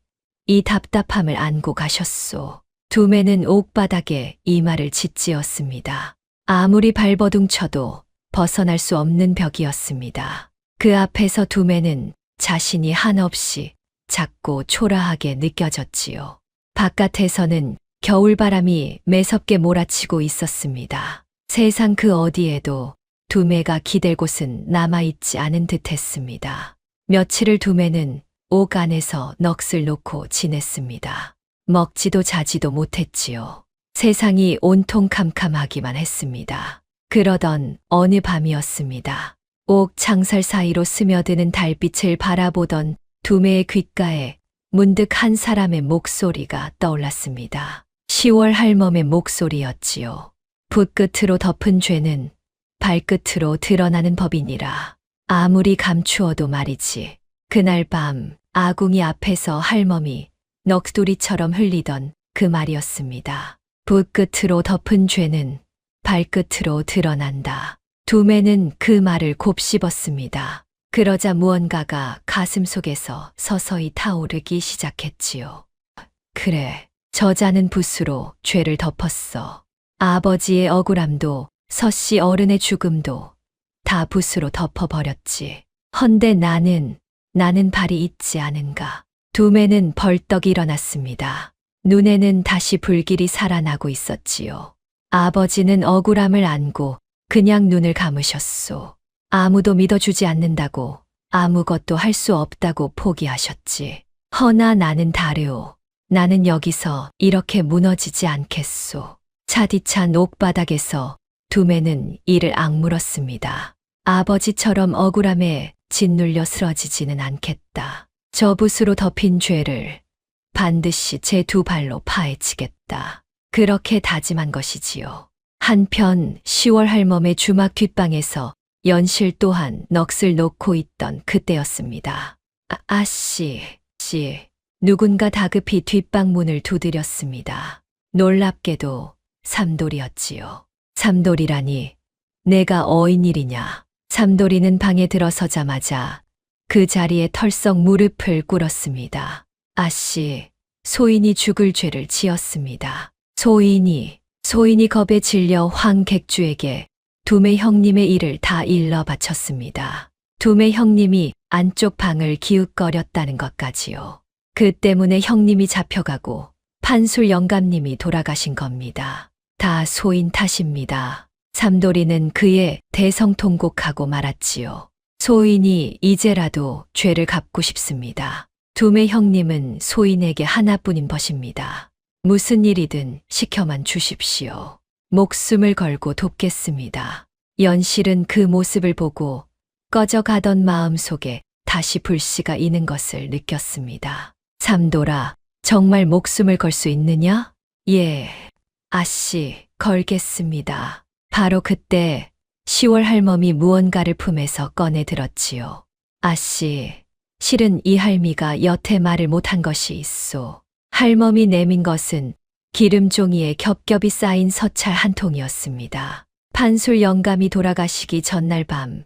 이 답답함을 안고 가셨소. 두매는 옥바닥에 이마를 짓지었습니다. 아무리 발버둥쳐도 벗어날 수 없는 벽이었습니다. 그 앞에서 두매는 자신이 한없이 작고 초라하게 느껴졌지요. 바깥에서는 겨울바람이 매섭게 몰아치고 있었습니다. 세상 그 어디에도 두매가 기댈 곳은 남아있지 않은 듯 했습니다. 며칠을 두매는 옥 안에서 넋을 놓고 지냈습니다. 먹지도 자지도 못했지요. 세상이 온통 캄캄하기만 했습니다. 그러던 어느 밤이었습니다. 옥 창살 사이로 스며드는 달빛을 바라보던 두매의 귓가에 문득 한 사람의 목소리가 떠올랐습니다. 10월 할멈의 목소리였지요. 붓끝으로 덮은 죄는 발끝으로 드러나는 법이니라. 아무리 감추어도 말이지. 그날 밤 아궁이 앞에서 할멈이 넋두리처럼 흘리던 그 말이었습니다. 붓끝으로 덮은 죄는 발끝으로 드러난다. 두매는 그 말을 곱씹었습니다. 그러자 무언가가 가슴속에서 서서히 타오르기 시작했지요. 그래, 저자는 붓으로 죄를 덮었어. 아버지의 억울함도 서씨 어른의 죽음도 다 붓으로 덮어버렸지. 헌데 나는 발이 있지 않은가. 두매는 벌떡 일어났습니다. 눈에는 다시 불길이 살아나고 있었지요. 아버지는 억울함을 안고 그냥 눈을 감으셨소. 아무도 믿어주지 않는다고, 아무것도 할 수 없다고 포기하셨지. 허나 나는 다르오. 나는 여기서 이렇게 무너지지 않겠소. 차디찬 옥바닥에서 두매는 이를 악물었습니다. 아버지처럼 억울함에 짓눌려 쓰러지지는 않겠다. 저 붓으로 덮인 죄를 반드시 제 두 발로 파헤치겠다. 그렇게 다짐한 것이지요. 한편 10월 할멈의 주막 뒷방에서 연실 또한 넋을 놓고 있던 그때였습니다. 아씨, 누군가 다급히 뒷방 문을 두드렸습니다. 놀랍게도 삼돌이었지요. 삼돌이라니, 내가 어인일이냐. 삼돌이는 방에 들어서자마자 그 자리에 털썩 무릎을 꿇었습니다. 아씨, 소인이 죽을 죄를 지었습니다. 소인이 겁에 질려 황객주에게 두매 형님의 일을 다 일러 바쳤습니다. 두매 형님이 안쪽 방을 기웃거렸다는 것까지요. 그 때문에 형님이 잡혀가고 판술 영감님이 돌아가신 겁니다. 다 소인 탓입니다. 삼돌이는 그의 대성통곡하고 말았지요. 소인이 이제라도 죄를 갚고 싶습니다. 두매 형님은 소인에게 하나뿐인 벗입니다. 무슨 일이든 시켜만 주십시오. 목숨을 걸고 돕겠습니다. 연실은 그 모습을 보고 꺼져가던 마음속에 다시 불씨가 이는 것을 느꼈습니다. 삼돌아, 정말 목숨을 걸 수 있느냐? 예, 아씨, 걸겠습니다. 바로 그때 10월 할멈이 무언가를 품에서 꺼내 들었지요. 아씨, 실은 이 할미가 여태 말을 못한 것이 있소. 할멈이 내민 것은 기름종이에 겹겹이 쌓인 서찰 한 통이었습니다. 판술 영감이 돌아가시기 전날 밤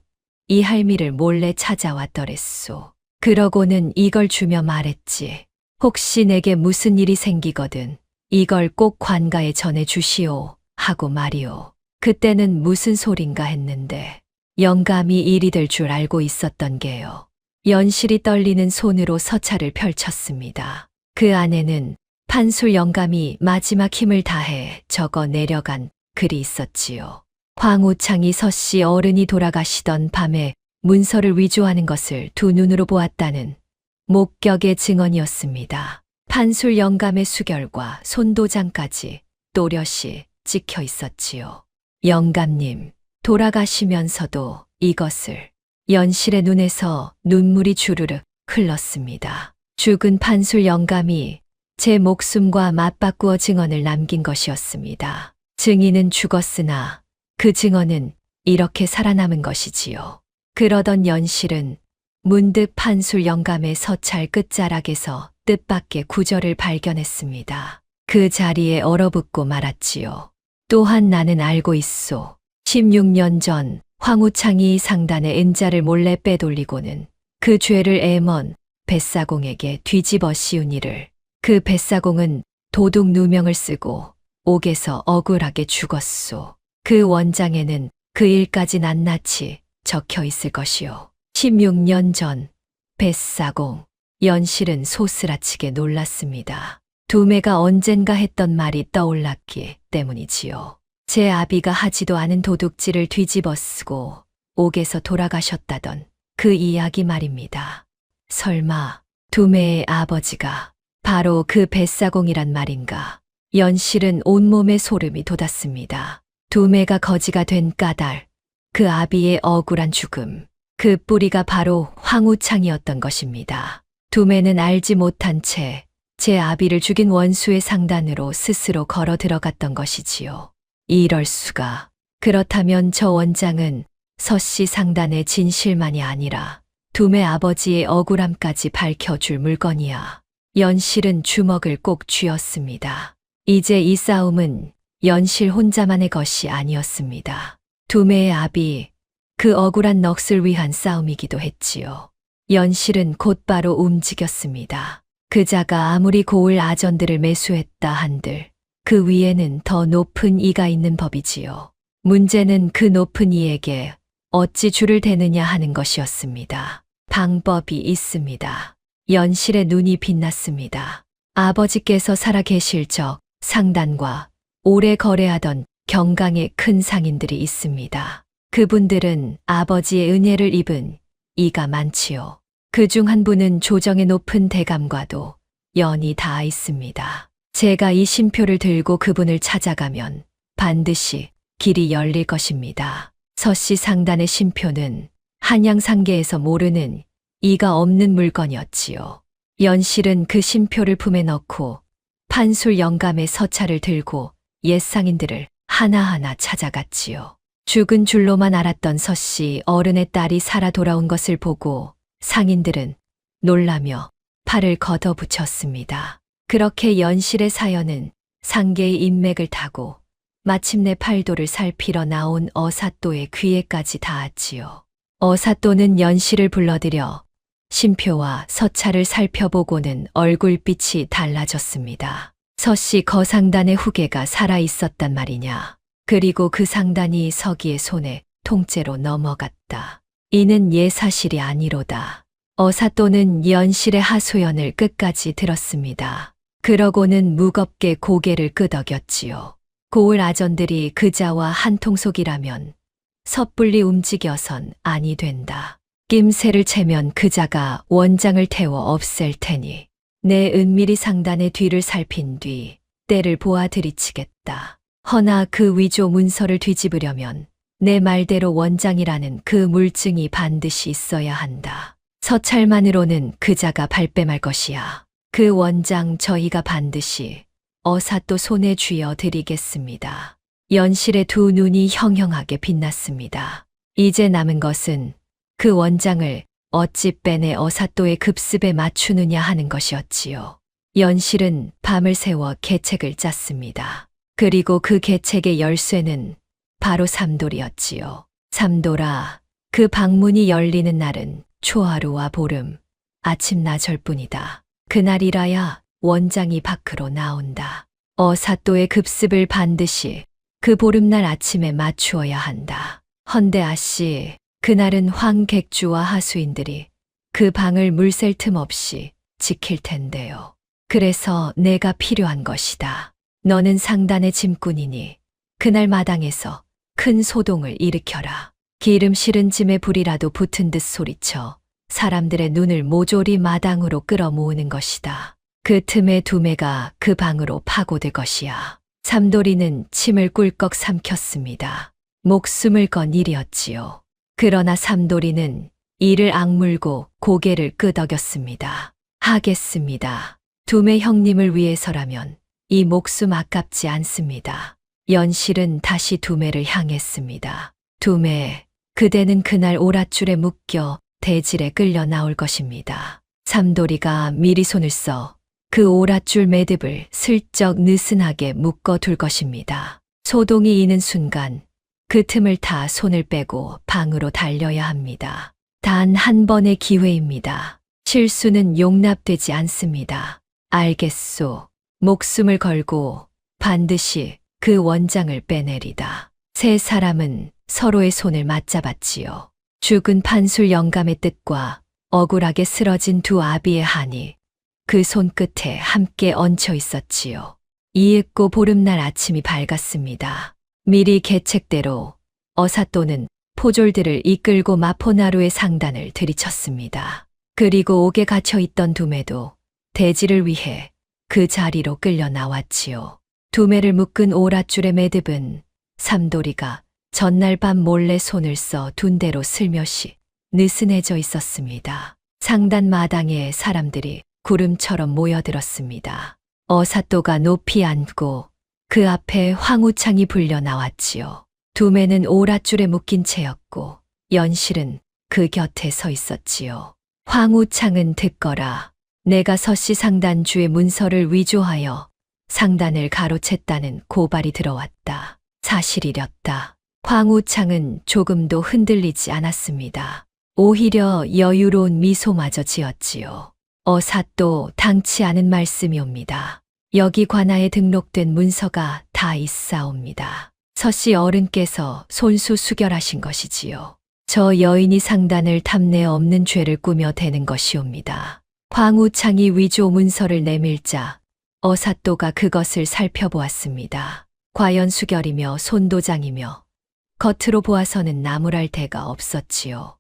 이 할미를 몰래 찾아왔더랬소. 그러고는 이걸 주며 말했지. 혹시 내게 무슨 일이 생기거든 이걸 꼭 관가에 전해주시오 하고 말이오. 그때는 무슨 소린가 했는데 영감이 일이 될 줄 알고 있었던 게요. 연실이 떨리는 손으로 서찰을 펼쳤습니다. 그 안에는 판술 영감이 마지막 힘을 다해 적어 내려간 글이 있었지요. 황우창이 서씨 어른이 돌아가시던 밤에 문서를 위조하는 것을 두 눈으로 보았다는 목격의 증언이었습니다. 판술 영감의 수결과 손도장까지 또렷이 찍혀 있었지요. 영감님, 돌아가시면서도 이것을. 연실의 눈에서 눈물이 주르륵 흘렀습니다. 죽은 판술 영감이 제 목숨과 맞바꾸어 증언을 남긴 것이었습니다. 증인은 죽었으나 그 증언은 이렇게 살아남은 것이지요. 그러던 연실은 문득 판술 영감의 서찰 끝자락에서 뜻밖의 구절을 발견했습니다. 그 자리에 얼어붙고 말았지요. 또한 나는 알고 있소. 16년 전 황우창이 상단의 은자를 몰래 빼돌리고는 그 죄를 애먼 뱃사공에게 뒤집어 씌운 일을. 그 뱃사공은 도둑 누명을 쓰고 옥에서 억울하게 죽었소. 그 원장에는 그 일까지 낱낱이 적혀 있을 것이요. 16년 전 뱃사공. 연실은 소스라치게 놀랐습니다. 두매가 언젠가 했던 말이 떠올랐기 때문이지요. 제 아비가 하지도 않은 도둑질을 뒤집어 쓰고 옥에서 돌아가셨다던 그 이야기 말입니다. 설마 두매의 아버지가 바로 그 뱃사공이란 말인가? 연실은 온몸에 소름이 돋았습니다. 두매가 거지가 된 까닭, 그 아비의 억울한 죽음, 그 뿌리가 바로 황우창이었던 것입니다. 두매는 알지 못한 채 제 아비를 죽인 원수의 상단으로 스스로 걸어 들어갔던 것이지요. 이럴 수가. 그렇다면 저 원장은 서씨 상단의 진실만이 아니라 두매 아버지의 억울함까지 밝혀줄 물건이야. 연실은 주먹을 꼭 쥐었습니다. 이제 이 싸움은 연실 혼자만의 것이 아니었습니다. 두매의 아비, 그 억울한 넋을 위한 싸움이기도 했지요. 연실은 곧바로 움직였습니다. 그자가 아무리 고을 아전들을 매수했다 한들 그 위에는 더 높은 이가 있는 법이지요. 문제는 그 높은 이에게 어찌 줄을 대느냐 하는 것이었습니다. 방법이 있습니다. 연실의 눈이 빛났습니다. 아버지께서 살아 계실 적 상단과 오래 거래하던 경강의 큰 상인들이 있습니다. 그분들은 아버지의 은혜를 입은 이가 많지요. 그중 한 분은 조정의 높은 대감과도 연이 닿아 있습니다. 제가 이 신표를 들고 그분을 찾아가면 반드시 길이 열릴 것입니다. 서씨 상단의 신표는 한양상계에서 모르는 이가 없는 물건이었지요. 연실은 그 신표를 품에 넣고 판술 영감의 서찰을 들고 옛 상인들을 하나하나 찾아갔지요. 죽은 줄로만 알았던 서씨 어른의 딸이 살아 돌아온 것을 보고 상인들은 놀라며 팔을 걷어붙였습니다. 그렇게 연실의 사연은 상계의 인맥을 타고 마침내 팔도를 살피러 나온 어사또의 귀에까지 닿았지요. 어사또는 연실을 불러들여 신표와 서찰을 살펴보고는 얼굴빛이 달라졌습니다. 서씨 거상단의 후계가 살아있었단 말이냐. 그리고 그 상단이 서기의 손에 통째로 넘어갔다. 이는 예사실이 아니로다. 어사또는 연실의 하소연을 끝까지 들었습니다. 그러고는 무겁게 고개를 끄덕였지요. 고을 아전들이 그자와 한통속이라면 섣불리 움직여선 아니 된다. 낌새를 채면 그자가 원장을 태워 없앨 테니 내 은밀히 상단의 뒤를 살핀 뒤 때를 보아 들이치겠다. 허나 그 위조 문서를 뒤집으려면 내 말대로 원장이라는 그 물증이 반드시 있어야 한다. 서찰만으로는 그자가 발뺌할 것이야. 그 원장 저희가 반드시 어사또 손에 쥐어 드리겠습니다. 연실의 두 눈이 형형하게 빛났습니다. 이제 남은 것은 그 원장을 어찌 빼내 어사또의 급습에 맞추느냐 하는 것이었지요. 연실은 밤을 새워 계책을 짰습니다. 그리고 그 계책의 열쇠는 바로 삼돌이었지요. 삼돌아, 그 방문이 열리는 날은 초하루와 보름, 아침 나절뿐이다. 그날이라야 원장이 밖으로 나온다. 어사또의 급습을 반드시 그 보름날 아침에 맞추어야 한다. 헌데 아씨, 그날은 황객주와 하수인들이 그 방을 물샐 틈 없이 지킬 텐데요. 그래서 내가 필요한 것이다. 너는 상단의 짐꾼이니 그날 마당에서 큰 소동을 일으켜라. 기름 실은 짐에 불이라도 붙은 듯 소리쳐 사람들의 눈을 모조리 마당으로 끌어모으는 것이다. 그 틈에 두매가 그 방으로 파고들 것이야. 삼돌이는 침을 꿀꺽 삼켰습니다. 목숨을 건 일이었지요. 그러나 삼돌이는 이를 악물고 고개를 끄덕였습니다. 하겠습니다. 두매 형님을 위해서라면 이 목숨 아깝지 않습니다. 연실은 다시 두매를 향했습니다. 두매, 그대는 그날 오랏줄에 묶여 대질에 끌려 나올 것입니다. 삼돌이가 미리 손을 써 그 오랏줄 매듭을 슬쩍 느슨하게 묶어둘 것입니다. 소동이 이는 순간 그 틈을 타 손을 빼고 방으로 달려야 합니다. 단 한 번의 기회입니다. 실수는 용납되지 않습니다. 알겠소. 목숨을 걸고 반드시 그 원장을 빼내리다. 세 사람은 서로의 손을 맞잡았지요. 죽은 판술 영감의 뜻과 억울하게 쓰러진 두 아비의 한이 그 손끝에 함께 얹혀 있었지요. 이윽고 보름날 아침이 밝았습니다. 미리 계책대로 어사또는 포졸들을 이끌고 마포나루의 상단을 들이쳤습니다. 그리고 옥에 갇혀 있던 두매도 대지를 위해 그 자리로 끌려 나왔지요. 두매를 묶은 오랏줄의 매듭은 삼돌이가 전날 밤 몰래 손을 써 둔 대로 슬며시 느슨해져 있었습니다. 상단 마당에 사람들이 구름처럼 모여들었습니다. 어사또가 높이 앉고 그 앞에 황우창이 불려 나왔지요. 두매는 오랏줄에 묶인 채였고 연실은 그 곁에 서 있었지요. 황우창은 듣거라. 내가 서씨 상단주의 문서를 위조하여 상단을 가로챘다는 고발이 들어왔다. 사실이렸다. 황우창은 조금도 흔들리지 않았습니다. 오히려 여유로운 미소마저 지었지요. 어사또 당치 않은 말씀이옵니다. 여기 관하에 등록된 문서가 다 있사옵니다. 서씨 어른께서 손수 수결하신 것이지요. 저 여인이 상단을 탐내 없는 죄를 꾸며 대는 것이옵니다. 황우창이 위조 문서를 내밀자 어사또가 그것을 살펴보았습니다. 과연 수결이며 손도장이며 겉으로 보아서는 나무랄 데가 없었지요.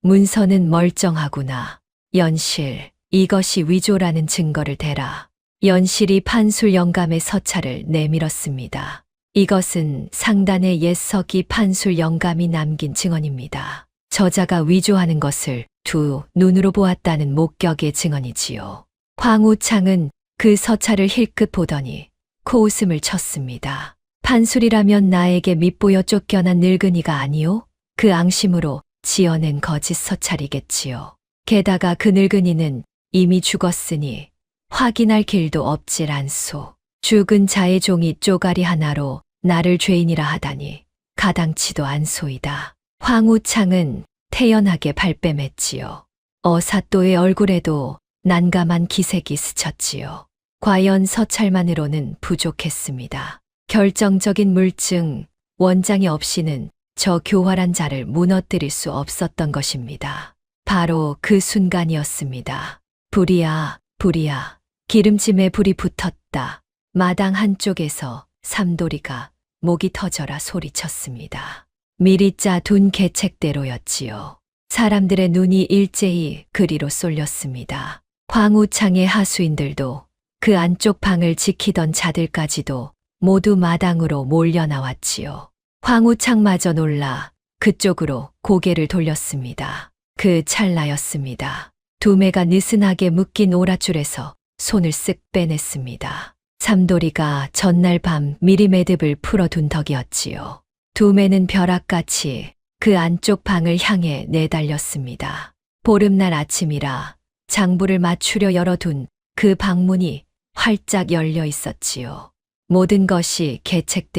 문서는 멀쩡하구나. 연실, 이것이 위조라는 증거를 대라. 연실이 판술 영감의 서찰을 내밀었습니다. 이것은 상단의 옛 서기 판술 영감이 남긴 증언입니다. 저자가 위조하는 것을 두 눈으로 보았다는 목격의 증언이지요. 황우창은 그 서찰을 힐끗 보더니 코웃음을 쳤습니다. 판술이라면 나에게 밑보여 쫓겨난 늙은이가 아니오? 그 앙심으로 지어낸 거짓 서찰이겠지요. 게다가 그 늙은이는 이미 죽었으니 확인할 길도 없질 않소. 죽은 자의 종이 쪼가리 하나로 나를 죄인이라 하다니 가당치도 않소이다. 황우창은 태연하게 발뺌했지요. 어사또의 얼굴에도 난감한 기색이 스쳤지요. 과연 서찰만으로는 부족했습니다. 결정적인 물증, 원장이 없이는 저 교활한 자를 무너뜨릴 수 없었던 것입니다. 바로 그 순간이었습니다. 불이야, 불이야. 기름짐에 불이 붙었다. 마당 한쪽에서 삼돌이가 목이 터져라 소리쳤습니다. 미리 짜둔 계책대로였지요. 사람들의 눈이 일제히 그리로 쏠렸습니다. 황우창의 하수인들도 그 안쪽 방을 지키던 자들까지도 모두 마당으로 몰려 나왔지요. 황우창마저 놀라 그쪽으로 고개를 돌렸습니다. 그 찰나였습니다. 두매가 느슨하게 묶인 오랏줄에서 손을 쓱 빼냈습니다. 삼돌이가 전날 밤 미리 매듭을 풀어둔 덕이었지요. 두매는 벼락같이 그 안쪽 방을 향해 내달렸습니다. 보름날 아침이라 장부를 맞추려 열어둔 그 방문이 활짝 열려 있었지요. 모든 것이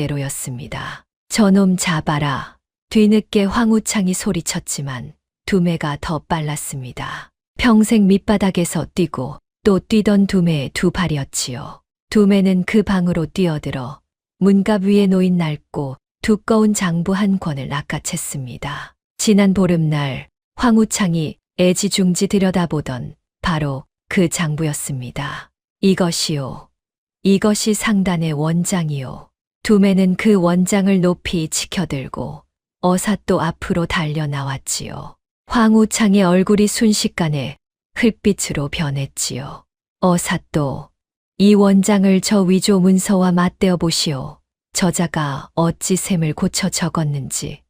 계책대로였습니다. 저놈 잡아라. 뒤늦게 황우창이 소리쳤지만 두매가 더 빨랐습니다. 평생 밑바닥에서 뛰고 또 뛰던 두매의 두 발이었지요. 두매는 그 방으로 뛰어들어 문갑 위에 놓인 낡고 두꺼운 장부 한 권을 낚아챘습니다. 지난 보름날 황우창이 애지중지 들여다보던 바로 그 장부였습니다. 이것이요. 이것이 상단의 원장이요. 두매는 그 원장을 높이 치켜들고 어사또 앞으로 달려 나왔지요. 황우창의 얼굴이 순식간에 흙빛으로 변했지요. 어사또, 이 원장을 저 위조 문서와 맞대어 보시오. 저자가 어찌 셈을 고쳐 적었는지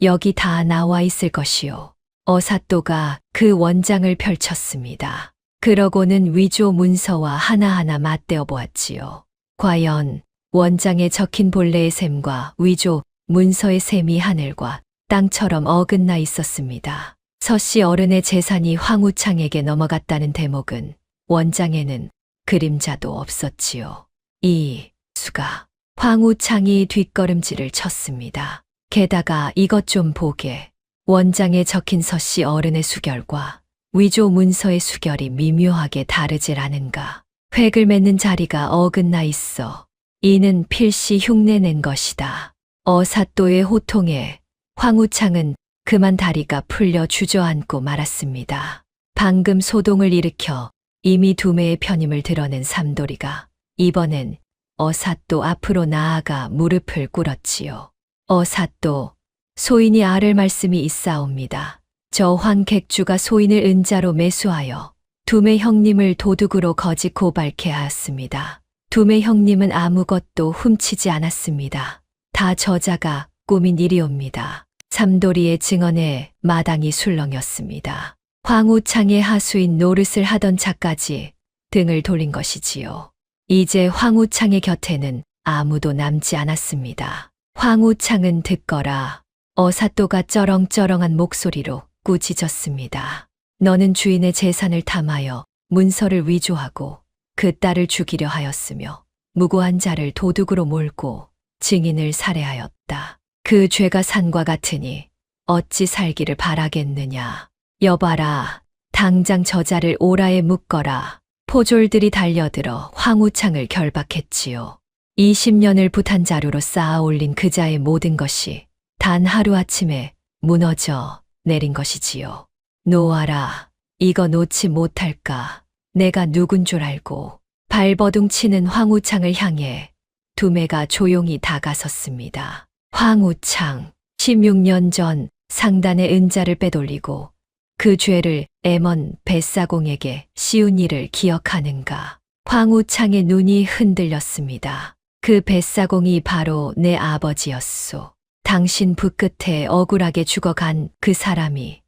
여기 다 나와 있을 것이요. 어사또가 그 원장을 펼쳤습니다. 그러고는 위조 문서와 하나하나 맞대어 보았지요. 과연 원장에 적힌 본래의 셈과 위조 문서의 셈이 하늘과 땅처럼 어긋나 있었습니다. 서씨 어른의 재산이 황우창에게 넘어갔다는 대목은 원장에는 그림자도 없었지요. 이 수가 황우창이 뒷걸음질을 쳤습니다. 게다가 이것 좀 보게. 원장에 적힌 서씨 어른의 수결과 위조 문서의 수결이 미묘하게 다르질 않은가. 획을 맺는 자리가 어긋나 있어. 이는 필시 흉내낸 것이다. 어사또의 호통에 황우창은 그만 다리가 풀려 주저앉고 말았습니다. 방금 소동을 일으켜 이미 두매의 편임을 드러낸 삼돌이가 이번엔 어사또 앞으로 나아가 무릎을 꿇었지요. 어사또, 소인이 아를 말씀이 있사옵니다. 저 황객주가 소인을 은자로 매수하여 두매 형님을 도둑으로 거짓 고발케 하였습니다. 두매 형님은 아무것도 훔치지 않았습니다. 다 저자가 꾸민 일이옵니다. 삼돌이의 증언에 마당이 술렁였습니다. 황우창의 하수인 노릇을 하던 자까지 등을 돌린 것이지요. 이제 황우창의 곁에는 아무도 남지 않았습니다. 황우창은 듣거라. 어사또가 쩌렁쩌렁한 목소리로 꾸짖었습니다. 너는 주인의 재산을 탐하여 문서를 위조하고 그 딸을 죽이려 하였으며 무고한 자를 도둑으로 몰고 증인을 살해하였다. 그 죄가 산과 같으니 어찌 살기를 바라겠느냐. 여봐라. 당장 저자를 오라에 묶어라. 포졸들이 달려들어 황우창을 결박했지요. 20년을 부탄 자루로 쌓아 올린 그자의 모든 것이 단 하루아침에 무너져 내린 것이지요. 놓아라. 이거 놓지 못할까. 내가 누군 줄 알고. 발버둥 치는 황우창을 향해 두매가 조용히 다가섰습니다. 황우창, 16년 전 상단의 은자를 빼돌리고 그 죄를 애먼 뱃사공에게 씌운 일을 기억하는가. 황우창의 눈이 흔들렸습니다. 그 뱃사공이 바로 내 아버지였소. 당신 붓끝에 억울하게 죽어간 그 사람이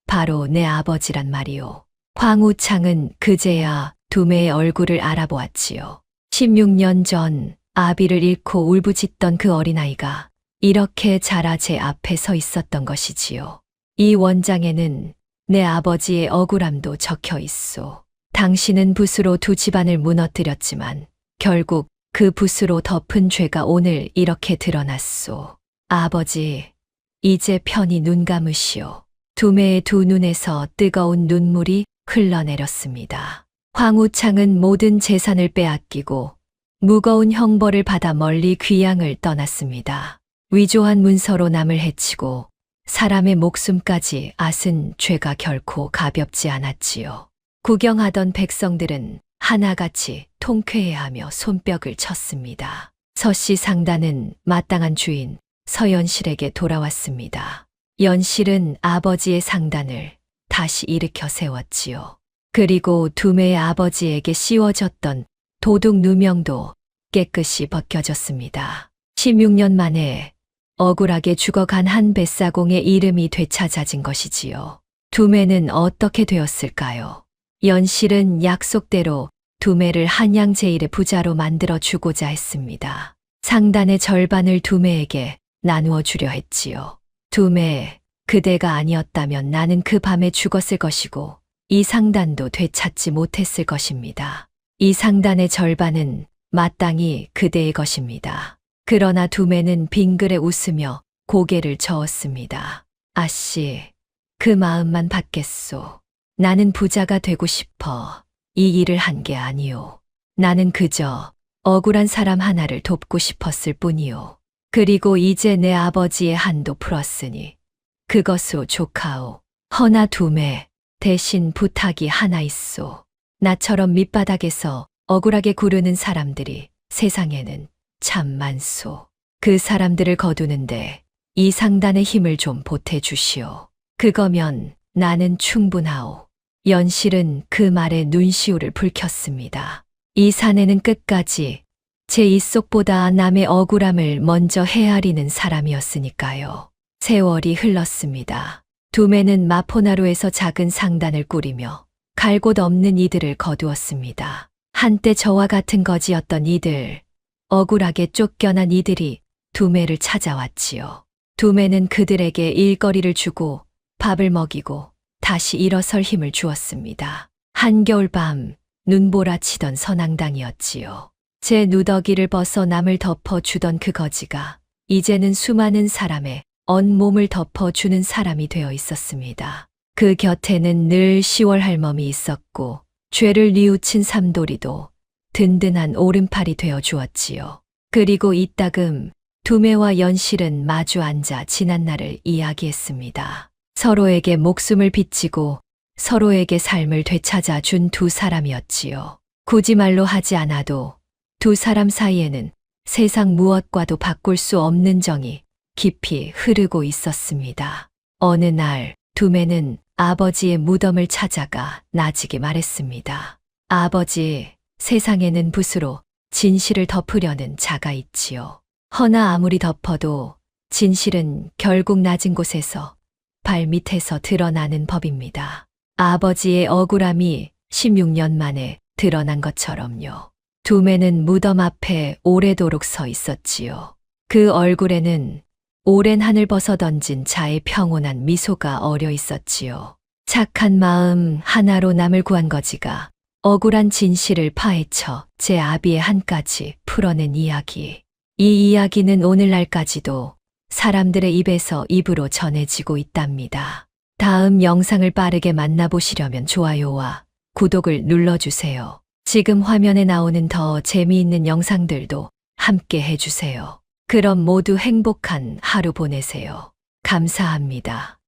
바로 내 아버지란 말이오. 황우창은 그제야 두매의 얼굴을 알아보았지요. 16년 전 아비를 잃고 울부짖던 그 어린아이가 이렇게 자라 제 앞에 서 있었던 것이지요. 이 원장에는 내 아버지의 억울함도 적혀 있소. 당신은 붓으로 두 집안을 무너뜨렸지만 결국 그 붓으로 덮은 죄가 오늘 이렇게 드러났소. 아버지, 이제 편히 눈 감으시오. 두매의 두 눈에서 뜨거운 눈물이 흘러내렸습니다. 황우창은 모든 재산을 빼앗기고 무거운 형벌을 받아 멀리 귀양을 떠났습니다. 위조한 문서로 남을 해치고 사람의 목숨까지 앗은 죄가 결코 가볍지 않았지요. 구경하던 백성들은 하나같이 통쾌해하며 손뼉을 쳤습니다. 서씨 상단은 마땅한 주인 서연실에게 돌아왔습니다. 연실은 아버지의 상단을 다시 일으켜 세웠지요. 그리고 두매의 아버지에게 씌워졌던 도둑 누명도 깨끗이 벗겨졌습니다. 16년 만에 억울하게 죽어간 한 뱃사공의 이름이 되찾아진 것이지요. 두매는 어떻게 되었을까요? 연실은 약속대로 두매를 한양 제1의 부자로 만들어 주고자 했습니다. 상단의 절반을 두매에게 나누어 주려 했지요. 두매, 그대가 아니었다면 나는 그 밤에 죽었을 것이고 이 상단도 되찾지 못했을 것입니다. 이 상단의 절반은 마땅히 그대의 것입니다. 그러나 두매는 빙그레 웃으며 고개를 저었습니다. 아씨, 그 마음만 받겠소. 나는 부자가 되고 싶어 이 일을 한 게 아니오. 나는 그저 억울한 사람 하나를 돕고 싶었을 뿐이오. 그리고 이제 내 아버지의 한도 풀었으니 그것으로 좋카오. 허나 두매, 대신 부탁이 하나 있소. 나처럼 밑바닥에서 억울하게 구르는 사람들이 세상에는 참 많소. 그 사람들을 거두는데 이 상단의 힘을 좀 보태주시오. 그거면 나는 충분하오. 연실은 그 말에 눈시울을 붉혔습니다. 이 사내는 끝까지 제 입속보다 남의 억울함을 먼저 헤아리는 사람이었으니까요. 세월이 흘렀습니다. 두매는 마포나루에서 작은 상단을 꾸리며 갈 곳 없는 이들을 거두었습니다. 한때 저와 같은 거지였던 이들, 억울하게 쫓겨난 이들이 두매를 찾아왔지요. 두매는 그들에게 일거리를 주고 밥을 먹이고 다시 일어설 힘을 주었습니다. 한겨울밤 눈보라치던 선앙당이었지요. 제 누더기를 벗어 남을 덮어주던 그 거지가 이제는 수많은 사람의 온몸을 덮어주는 사람이 되어 있었습니다. 그 곁에는 늘 시월 할멈이 있었고 죄를 뉘우친 삼돌이도 든든한 오른팔이 되어 주었지요. 그리고 이따금 두매와 연실은 마주 앉아 지난 날을 이야기했습니다. 서로에게 목숨을 빚지고 서로에게 삶을 되찾아 준 두 사람이었지요. 굳이 말로 하지 않아도 두 사람 사이에는 세상 무엇과도 바꿀 수 없는 정이 깊이 흐르고 있었습니다. 어느 날 두매는 아버지의 무덤을 찾아가 나지게 말했습니다. 아버지, 세상에는 붓으로 진실을 덮으려는 자가 있지요. 허나 아무리 덮어도 진실은 결국 낮은 곳에서 발 밑에서 드러나는 법입니다. 아버지의 억울함이 16년 만에 드러난 것처럼요. 두매는 무덤 앞에 오래도록 서 있었지요. 그 얼굴에는 오랜 하늘 벗어던진 자의 평온한 미소가 어려 있었지요. 착한 마음 하나로 남을 구한 거지가 억울한 진실을 파헤쳐 제 아비의 한까지 풀어낸 이야기. 이 이야기는 오늘날까지도 사람들의 입에서 입으로 전해지고 있답니다. 다음 영상을 빠르게 만나보시려면 좋아요와 구독을 눌러주세요. 지금 화면에 나오는 더 재미있는 영상들도 함께 해주세요. 그럼 모두 행복한 하루 보내세요. 감사합니다.